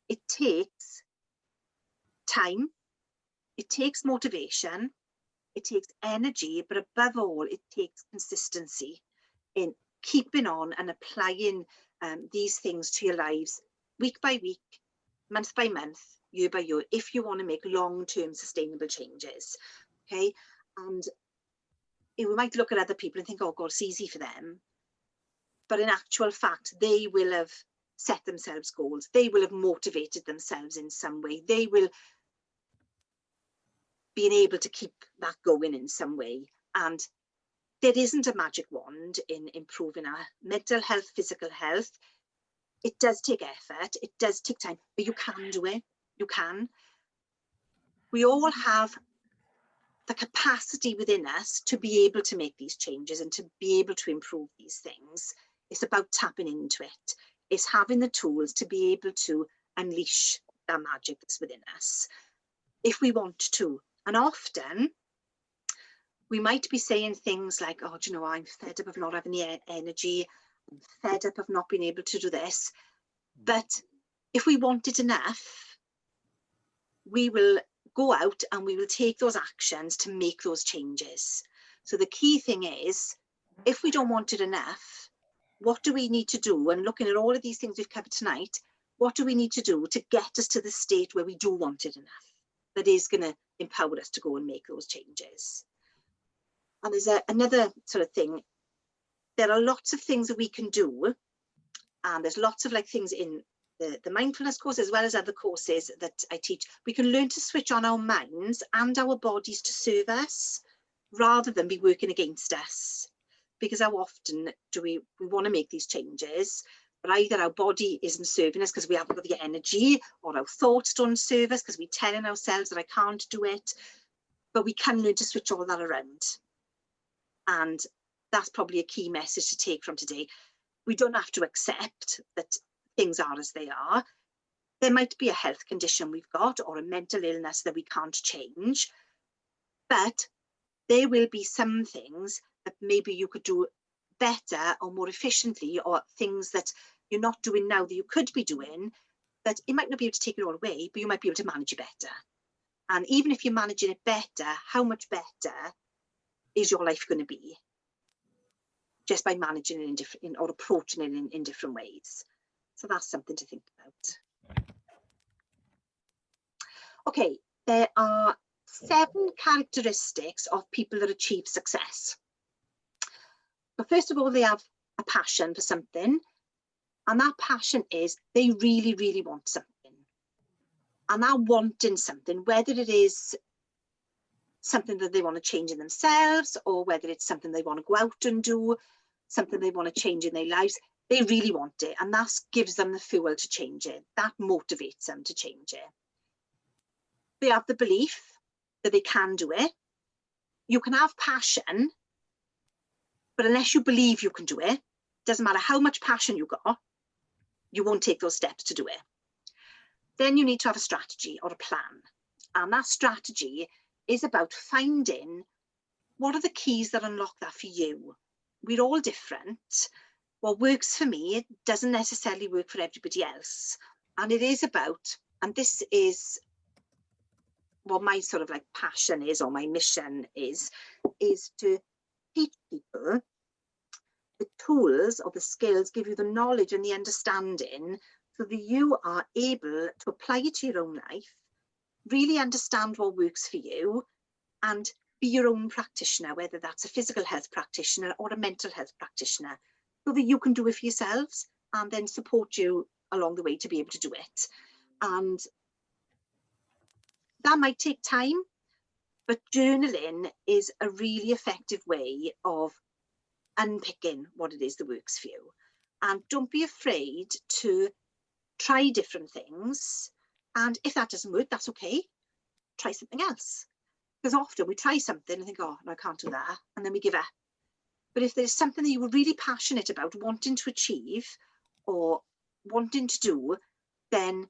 It takes time, it takes motivation, it takes energy, but above all, it takes consistency in keeping on and applying these things to your lives week by week, month by month, year by year, if you want to make long-term sustainable changes. Okay, and we might look at other people and think, oh God, it's easy for them. But in actual fact, they will have set themselves goals. They will have motivated themselves in some way. They will be able to keep that going in some way. And there isn't a magic wand in improving our mental health, physical health. It does take effort, it does take time, but you can do it. You can. We all have the capacity within us to be able to make these changes and to be able to improve these things. It's about tapping into it. It's having the tools to be able to unleash that magic that's within us if we want to. And often We might be saying things like, oh, do you know, I'm fed up of not having the energy. I'm fed up of not being able to do this. But if we want it enough, we will go out and we will take those actions to make those changes. So the key thing is, if we don't want it enough, what do we need to do? And looking at all of these things we've covered tonight, what do we need to do to get us to the state where we do want it enough? That is going to empower us to go and make those changes. And there's another sort of thing. There are lots of things that we can do. And there's lots of things in the mindfulness course, as well as other courses that I teach. We can learn to switch on our minds and our bodies to serve us rather than be working against us. Because how often do we want to make these changes, but either our body isn't serving us because we haven't got the energy, or our thoughts don't serve us because we're telling ourselves that I can't do it. But we can learn to switch all that around. And that's probably a key message to take from today. We don't have to accept that things are as they are. There might be a health condition we've got or a mental illness that we can't change, but there will be some things that maybe you could do better or more efficiently, or things that you're not doing now that you could be doing, that you might not be able to take it all away, but you might be able to manage it better. And even if you're managing it better, how much better is your life going to be just by managing it in different, or approaching it in different ways? So that's something to think about. Okay, there are 7 characteristics of people that achieve success. But first of all, they have a passion for something, and that passion is they really, really want something. And that wanting something, whether it is something that they want to change in themselves, or whether it's something they want to go out and do, something they want to change in their lives, they really want it, and that gives them the fuel to change it. That motivates them to change it. They have the belief that they can do it. You can have passion, but unless you believe you can do it, doesn't matter how much passion you got, you won't take those steps to do it. Then you need to have a strategy or a plan. And that strategy is about finding what are the keys that unlock that for you. We're all different. What works for me doesn't necessarily work for everybody else. And it is about, and this is what my sort of passion is, or my mission is to teach people the tools or the skills, give you the knowledge and the understanding so that you are able to apply it to your own life, really understand what works for you, and be your own practitioner, whether that's a physical health practitioner or a mental health practitioner, so that you can do it for yourselves and then support you along the way to be able to do it. And that might take time, but journaling is a really effective way of unpicking what it is that works for you. And don't be afraid to try different things. And if that doesn't work, that's okay. Try something else. Because often we try something and think, oh, no, I can't do that. And then we give up. But if there's something that you were really passionate about, wanting to achieve or wanting to do, then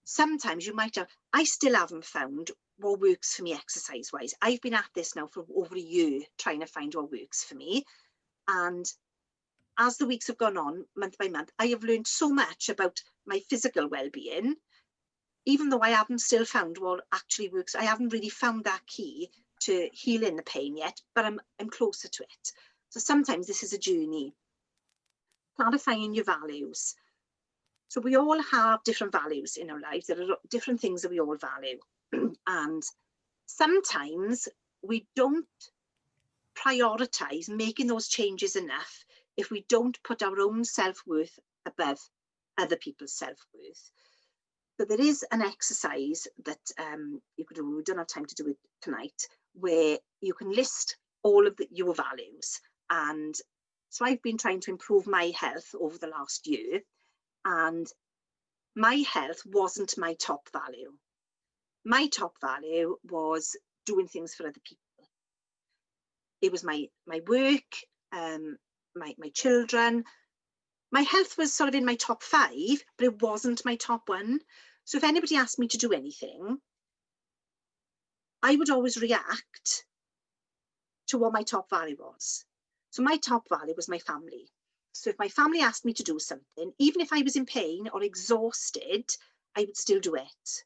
sometimes you might have, I still haven't found what works for me exercise-wise. I've been at this now for over a year, trying to find what works for me. And as the weeks have gone on, month by month, I have learned so much about my physical well-being, even though I haven't still found what actually works. I haven't really found that key to healing the pain yet, but I'm closer to it. So sometimes this is a journey. Clarifying your values. So we all have different values in our lives. There are different things that we all value. And sometimes we don't prioritize making those changes enough if we don't put our own self-worth above other people's self-worth. So there is an exercise that you could do, we don't have time to do it tonight, where you can list all of your values. And so I've been trying to improve my health over the last year, and my health wasn't my top value. My top value was doing things for other people. It was my work, my children. My health was sort of in my top 5, but it wasn't my top 1. So if anybody asked me to do anything, I would always react to what my top value was. So my top value was my family. So if my family asked me to do something, even if I was in pain or exhausted, I would still do it.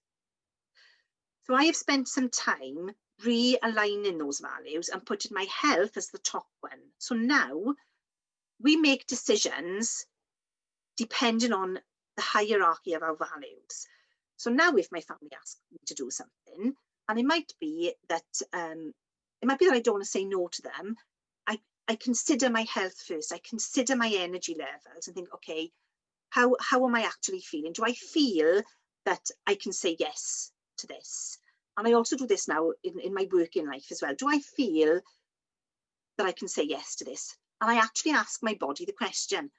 So I have spent some time realigning those values and putting my health as the top one. So now we make decisions depending on the hierarchy of our values. So now if my family asks me to do something, and it might be that I don't want to say no to them, I consider my health first. I consider my energy levels and think, okay, how am I actually feeling? Do I feel that I can say yes to this? And I also do this now in my working life as well. Do I feel that I can say yes to this? And I actually ask my body the question,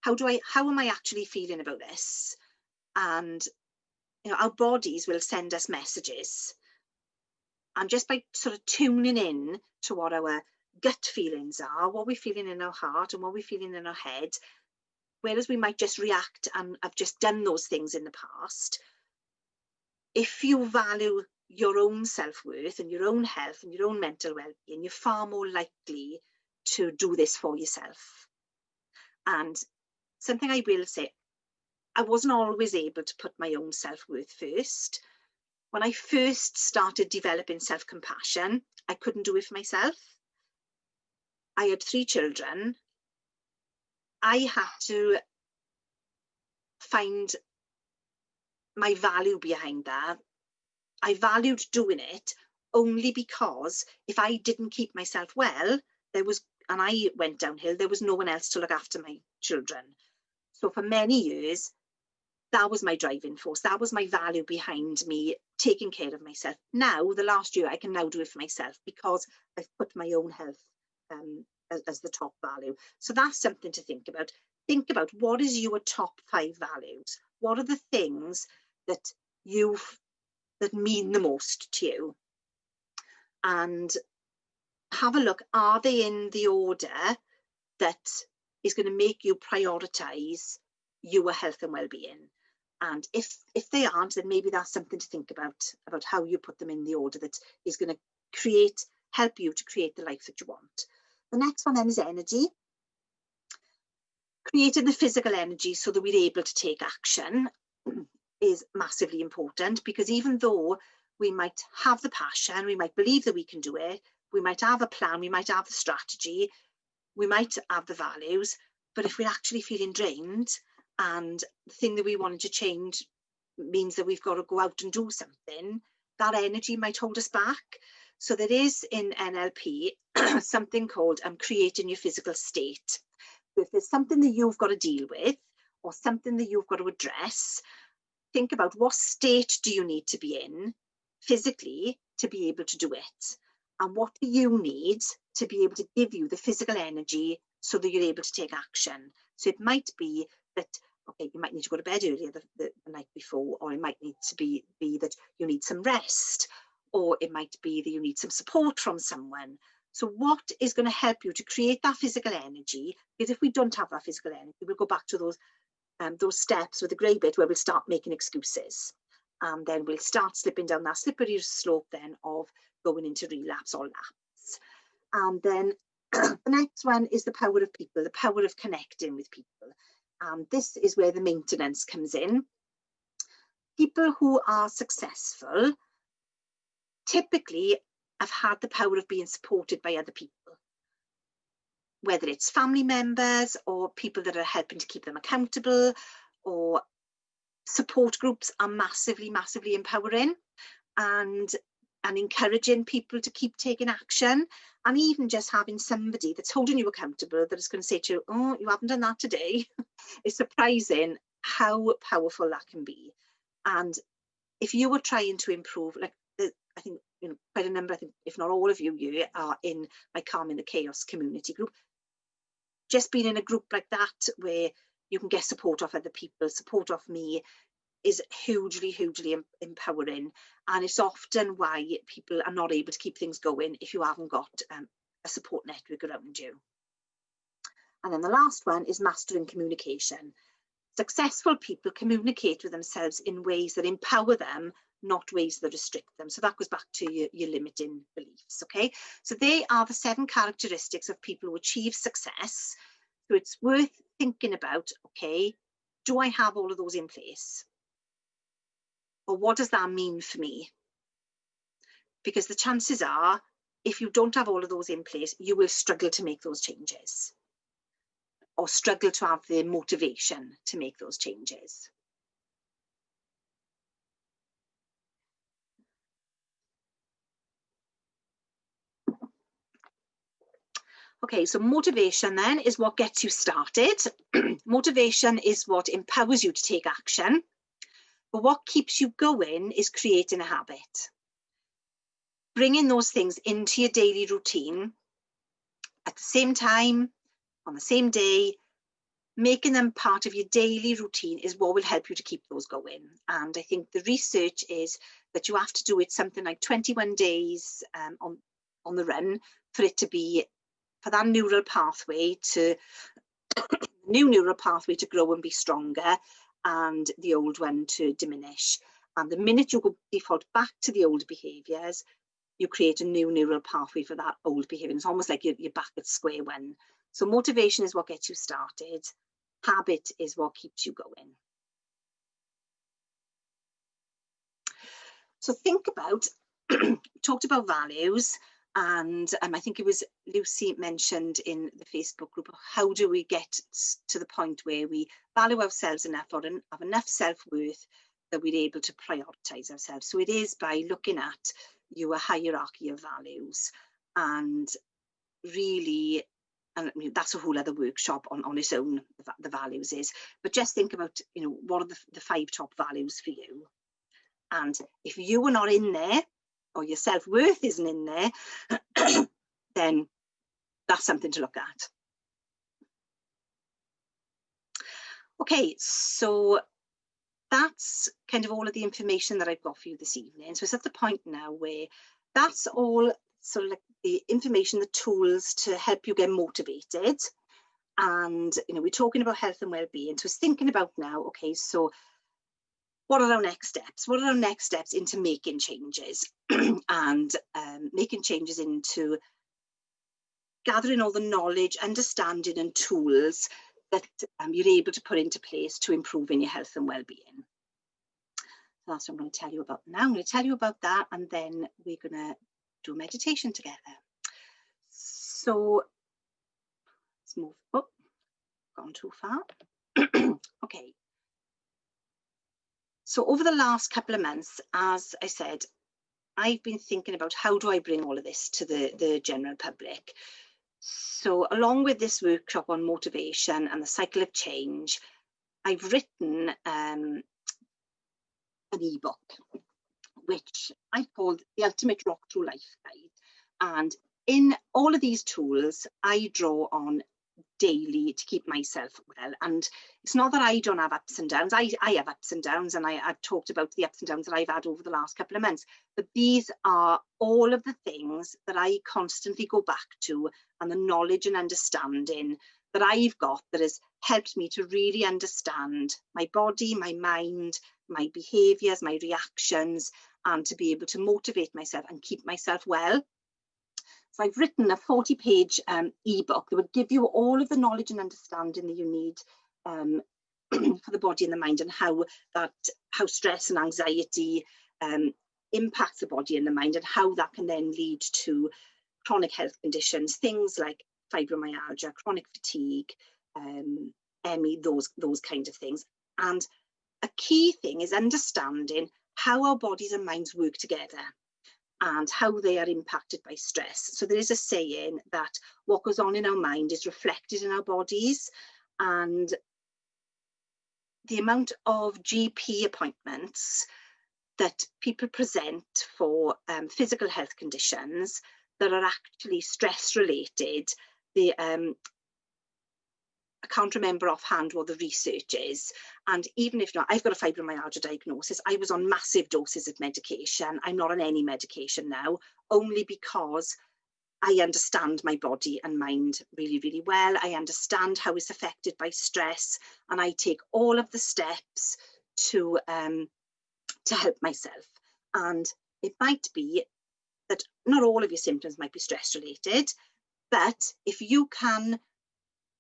how am I actually feeling about this? And our bodies will send us messages. And just by sort of tuning in to what our gut feelings are, what we're feeling in our heart and what we're feeling in our head, whereas we might just react and have just done those things in the past, if you value your own self-worth and your own health and your own mental well-being, you're far more likely to do this for yourself. And something I will say, I wasn't always able to put my own self-worth first. When I first started developing self-compassion, I couldn't do it for myself. I had 3 children. I had to find my value behind that. I valued doing it only because if I didn't keep myself well, and I went downhill, there was no one else to look after my children. So for many years, that was my driving force. That was my value behind me taking care of myself. Now, the last year, I can now do it for myself because I've put my own health as the top value. So that's something to think about. Think about, what is your top 5 values? What are the things that mean the most to you? And have a look, are they in the order that is going to make you prioritise your health and well-being? And if they aren't, then maybe that's something to think about how you put them in the order that is going to help you to create the life that you want. The next one then is energy. Creating the physical energy so that we're able to take action is massively important, because even though we might have the passion, we might believe that we can do it, we might have a plan, we might have the strategy, we might have the values, but if we're actually feeling drained and the thing that we wanted to change means that we've got to go out and do something, that energy might hold us back. So there is in NLP something called creating your physical state. So if there's something that you've got to deal with or something that you've got to address, think about what state do you need to be in physically to be able to do it, and what do you need to be able to give you the physical energy so that you're able to take action. So it might be that, okay, you might need to go to bed earlier the night before, or it might need to be that you need some rest, or it might be that you need some support from someone. So what is going to help you to create that physical energy? Because if we don't have that physical energy, we'll go back to those steps with the grey bit where we'll start making excuses, and then we'll start slipping down that slippery slope then of going into relapse or lapse. And then the next one is the power of people, the power of connecting with people. This is where the maintenance comes in. People who are successful typically have had the power of being supported by other people, whether it's family members or people that are helping to keep them accountable, or support groups are massively, massively empowering and encouraging people to keep taking action. And even just having somebody that's holding you accountable, that is going to say to you, oh, you haven't done that today. It's surprising how powerful that can be. And if you were trying to improve, like I think quite a number, I think if not all of you are in my Calm in the Chaos community group. Just being in a group like that where you can get support off other people, support off me, is hugely, hugely empowering. And it's often why people are not able to keep things going if you haven't got a support network around you. And then the last one is mastering communication. Successful people communicate with themselves in ways that empower them not ways that restrict them. So that goes back to your limiting beliefs, okay? So they are the 7 characteristics of people who achieve success. So it's worth thinking about, okay, do I have all of those in place? Or what does that mean for me? Because the chances are, if you don't have all of those in place, you will struggle to make those changes, or struggle to have the motivation to make those changes. Okay, so motivation then is what gets you started. Motivation is what empowers you to take action. But what keeps you going is creating a habit. Bringing those things into your daily routine at the same time, on the same day, making them part of your daily routine is what will help you to keep those going. And I think the research is that you have to do it something like 21 days on the run for it to be, for that neural pathway to, new neural pathway to grow and be stronger, and the old one to diminish. And the minute you go default back to the old behaviours, you create a new neural pathway for that old behaviour. It's almost like you're back at square one. So motivation is what gets you started. Habit is what keeps you going. So think about, talked about values, and I think it was Lucy mentioned in the Facebook group, how do we get to the point where we value ourselves enough or have enough self-worth that we're able to prioritise ourselves. So it is by looking at your hierarchy of values, and really, and I mean, that's a whole other workshop on its own, the values is, but just think about, you know, what are the 5 top values for you? And if you are not in there, or your self-worth isn't in there, then that's something to look at. Okay, so that's kind of all of the information that I've got for you this evening. So it's at the point now where that's all sort of like the information, the tools to help you get motivated. And, you know, we're talking about health and well-being. So it's thinking about now, okay, so what are our next steps? What are our next steps into making changes? And making changes into gathering all the knowledge, understanding and tools that you're able to put into place to improving your health and well-being. So that's what I'm going to tell you about now. I'm going to tell you about that, and then we're going to do a meditation together. So let's move up. Gone too far. Okay. So over the last couple of months, as I said, I've been thinking about how do I bring all of this to the general public. So along with this workshop on motivation and the cycle of change, I've written an ebook, which I've called The Ultimate Rock Through Life Guide. And in all of these tools, I draw on daily to keep myself well. And it's not that I don't have ups and downs. I have ups and downs, and I've talked about the ups and downs that I've had over the last couple of months. But these are all of the things that I constantly go back to, and the knowledge and understanding that I've got that has helped me to really understand my body, my mind, my behaviours, my reactions, and to be able to motivate myself and keep myself well. So I've written a 40-page ebook that would give you all of the knowledge and understanding that you need for the body and the mind, and how stress and anxiety impacts the body and the mind, and how that can then lead to chronic health conditions, things like fibromyalgia, chronic fatigue, ME, those kinds of things. And a key thing is understanding how our bodies and minds work together, and how they are impacted by stress. So there is a saying that what goes on in our mind is reflected in our bodies, and the amount of GP appointments that people present for physical health conditions that are actually stress related, I can't remember offhand what the research is. And even if not, I've got a fibromyalgia diagnosis. I was on massive doses of medication. I'm not on any medication now, only because I understand my body and mind really, really well. I understand how it's affected by stress, and I take all of the steps to help myself. And it might be that not all of your symptoms might be stress related, but if you can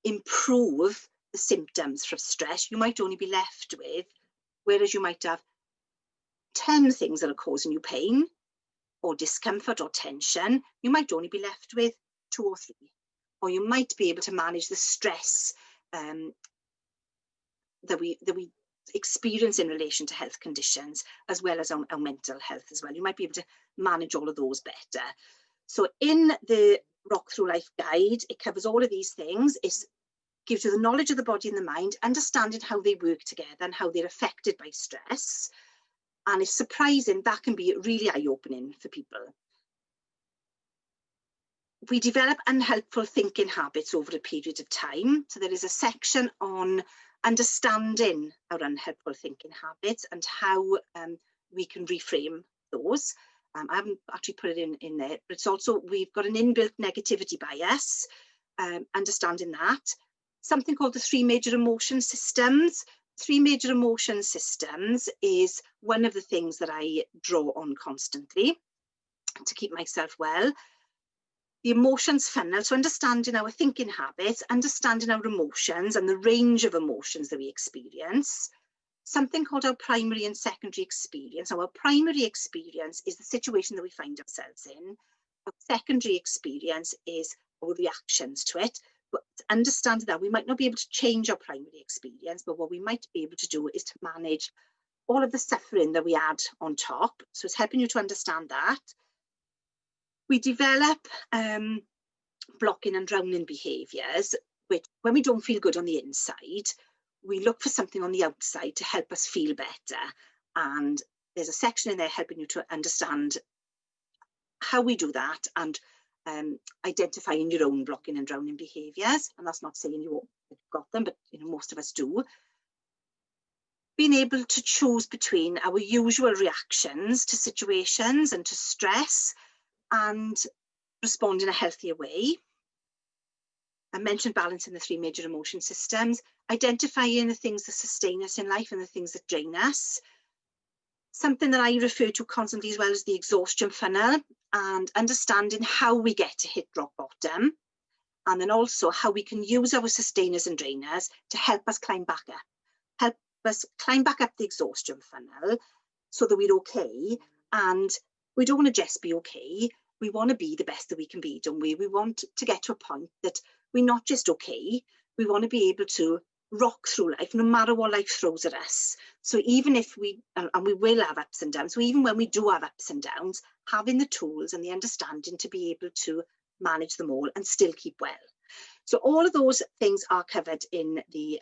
improve the symptoms from stress, you might only be left with, whereas you might have 10 things that are causing you pain or discomfort or tension, you might only be left with 2 or 3. Or you might be able to manage the stress that we experience in relation to health conditions, as well as our mental health as well. You might be able to manage all of those better. So in the Rock Through Life guide, it covers all of these things. It gives you the knowledge of the body and the mind, understanding how they work together and how they're affected by stress. And it's surprising, that can be really eye-opening for people. We develop unhelpful thinking habits over a period of time. So there is a section on understanding our unhelpful thinking habits and how we can reframe those. I haven't actually put it in there, but it's also, we've got an inbuilt negativity bias, understanding that. Something called the 3 major emotion systems. 3 major emotion systems is one of the things that I draw on constantly to keep myself well. The emotions funnel, so understanding our thinking habits, understanding our emotions and the range of emotions that we experience. Something called our primary and secondary experience. Our primary experience is the situation that we find ourselves in. Our secondary experience is our reactions to it. But understanding that, we might not be able to change our primary experience, but what we might be able to do is to manage all of the suffering that we add on top. So it's helping you to understand that. We develop blocking and drowning behaviours, which when we don't feel good on the inside, we look for something on the outside to help us feel better. And there's a section in there helping you to understand how we do that and identifying your own blocking and drowning behaviours. And that's not saying you've got them, but most of us do. Being able to choose between our usual reactions to situations and to stress and respond in a healthier way. I mentioned balancing the 3 major emotion systems, identifying the things that sustain us in life and the things that drain us. Something that I refer to constantly as well as the exhaustion funnel, and understanding how we get to hit rock bottom, and then also how we can use our sustainers and drainers to help us climb back up. Help us climb back up the exhaustion funnel so that we're okay. And we don't want to just be okay. We want to be the best that we can be, don't we? We want to get to a point that we're not just okay. We want to be able to rock through life, no matter what life throws at us. So even if we, and we will have ups and downs, so even when we do have ups and downs, having the tools and the understanding to be able to manage them all and still keep well. So all of those things are covered in the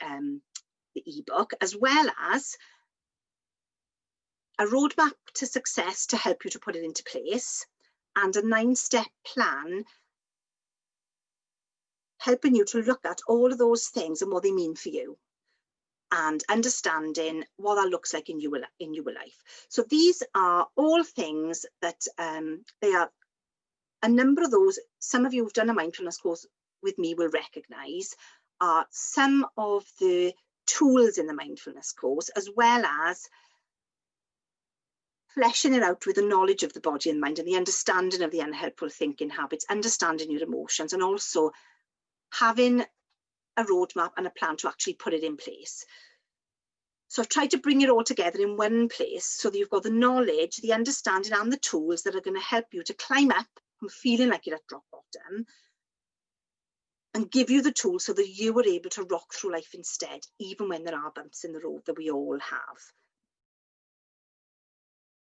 ebook, as well as a roadmap to success to help you to put it into place, and a 9-step plan helping you to look at all of those things and what they mean for you, and understanding what that looks like in your life. So these are all things that they are a number of those. Some of you who've done a mindfulness course with me will recognise are some of the tools in the mindfulness course, as well as fleshing it out with the knowledge of the body and mind and the understanding of the unhelpful thinking habits, understanding your emotions, and also having a roadmap and a plan to actually put it in place. So I've tried to bring it all together in one place so that you've got the knowledge, the understanding and the tools that are going to help you to climb up from feeling like you're at rock bottom, and give you the tools so that you are able to rock through life instead, even when there are bumps in the road that we all have.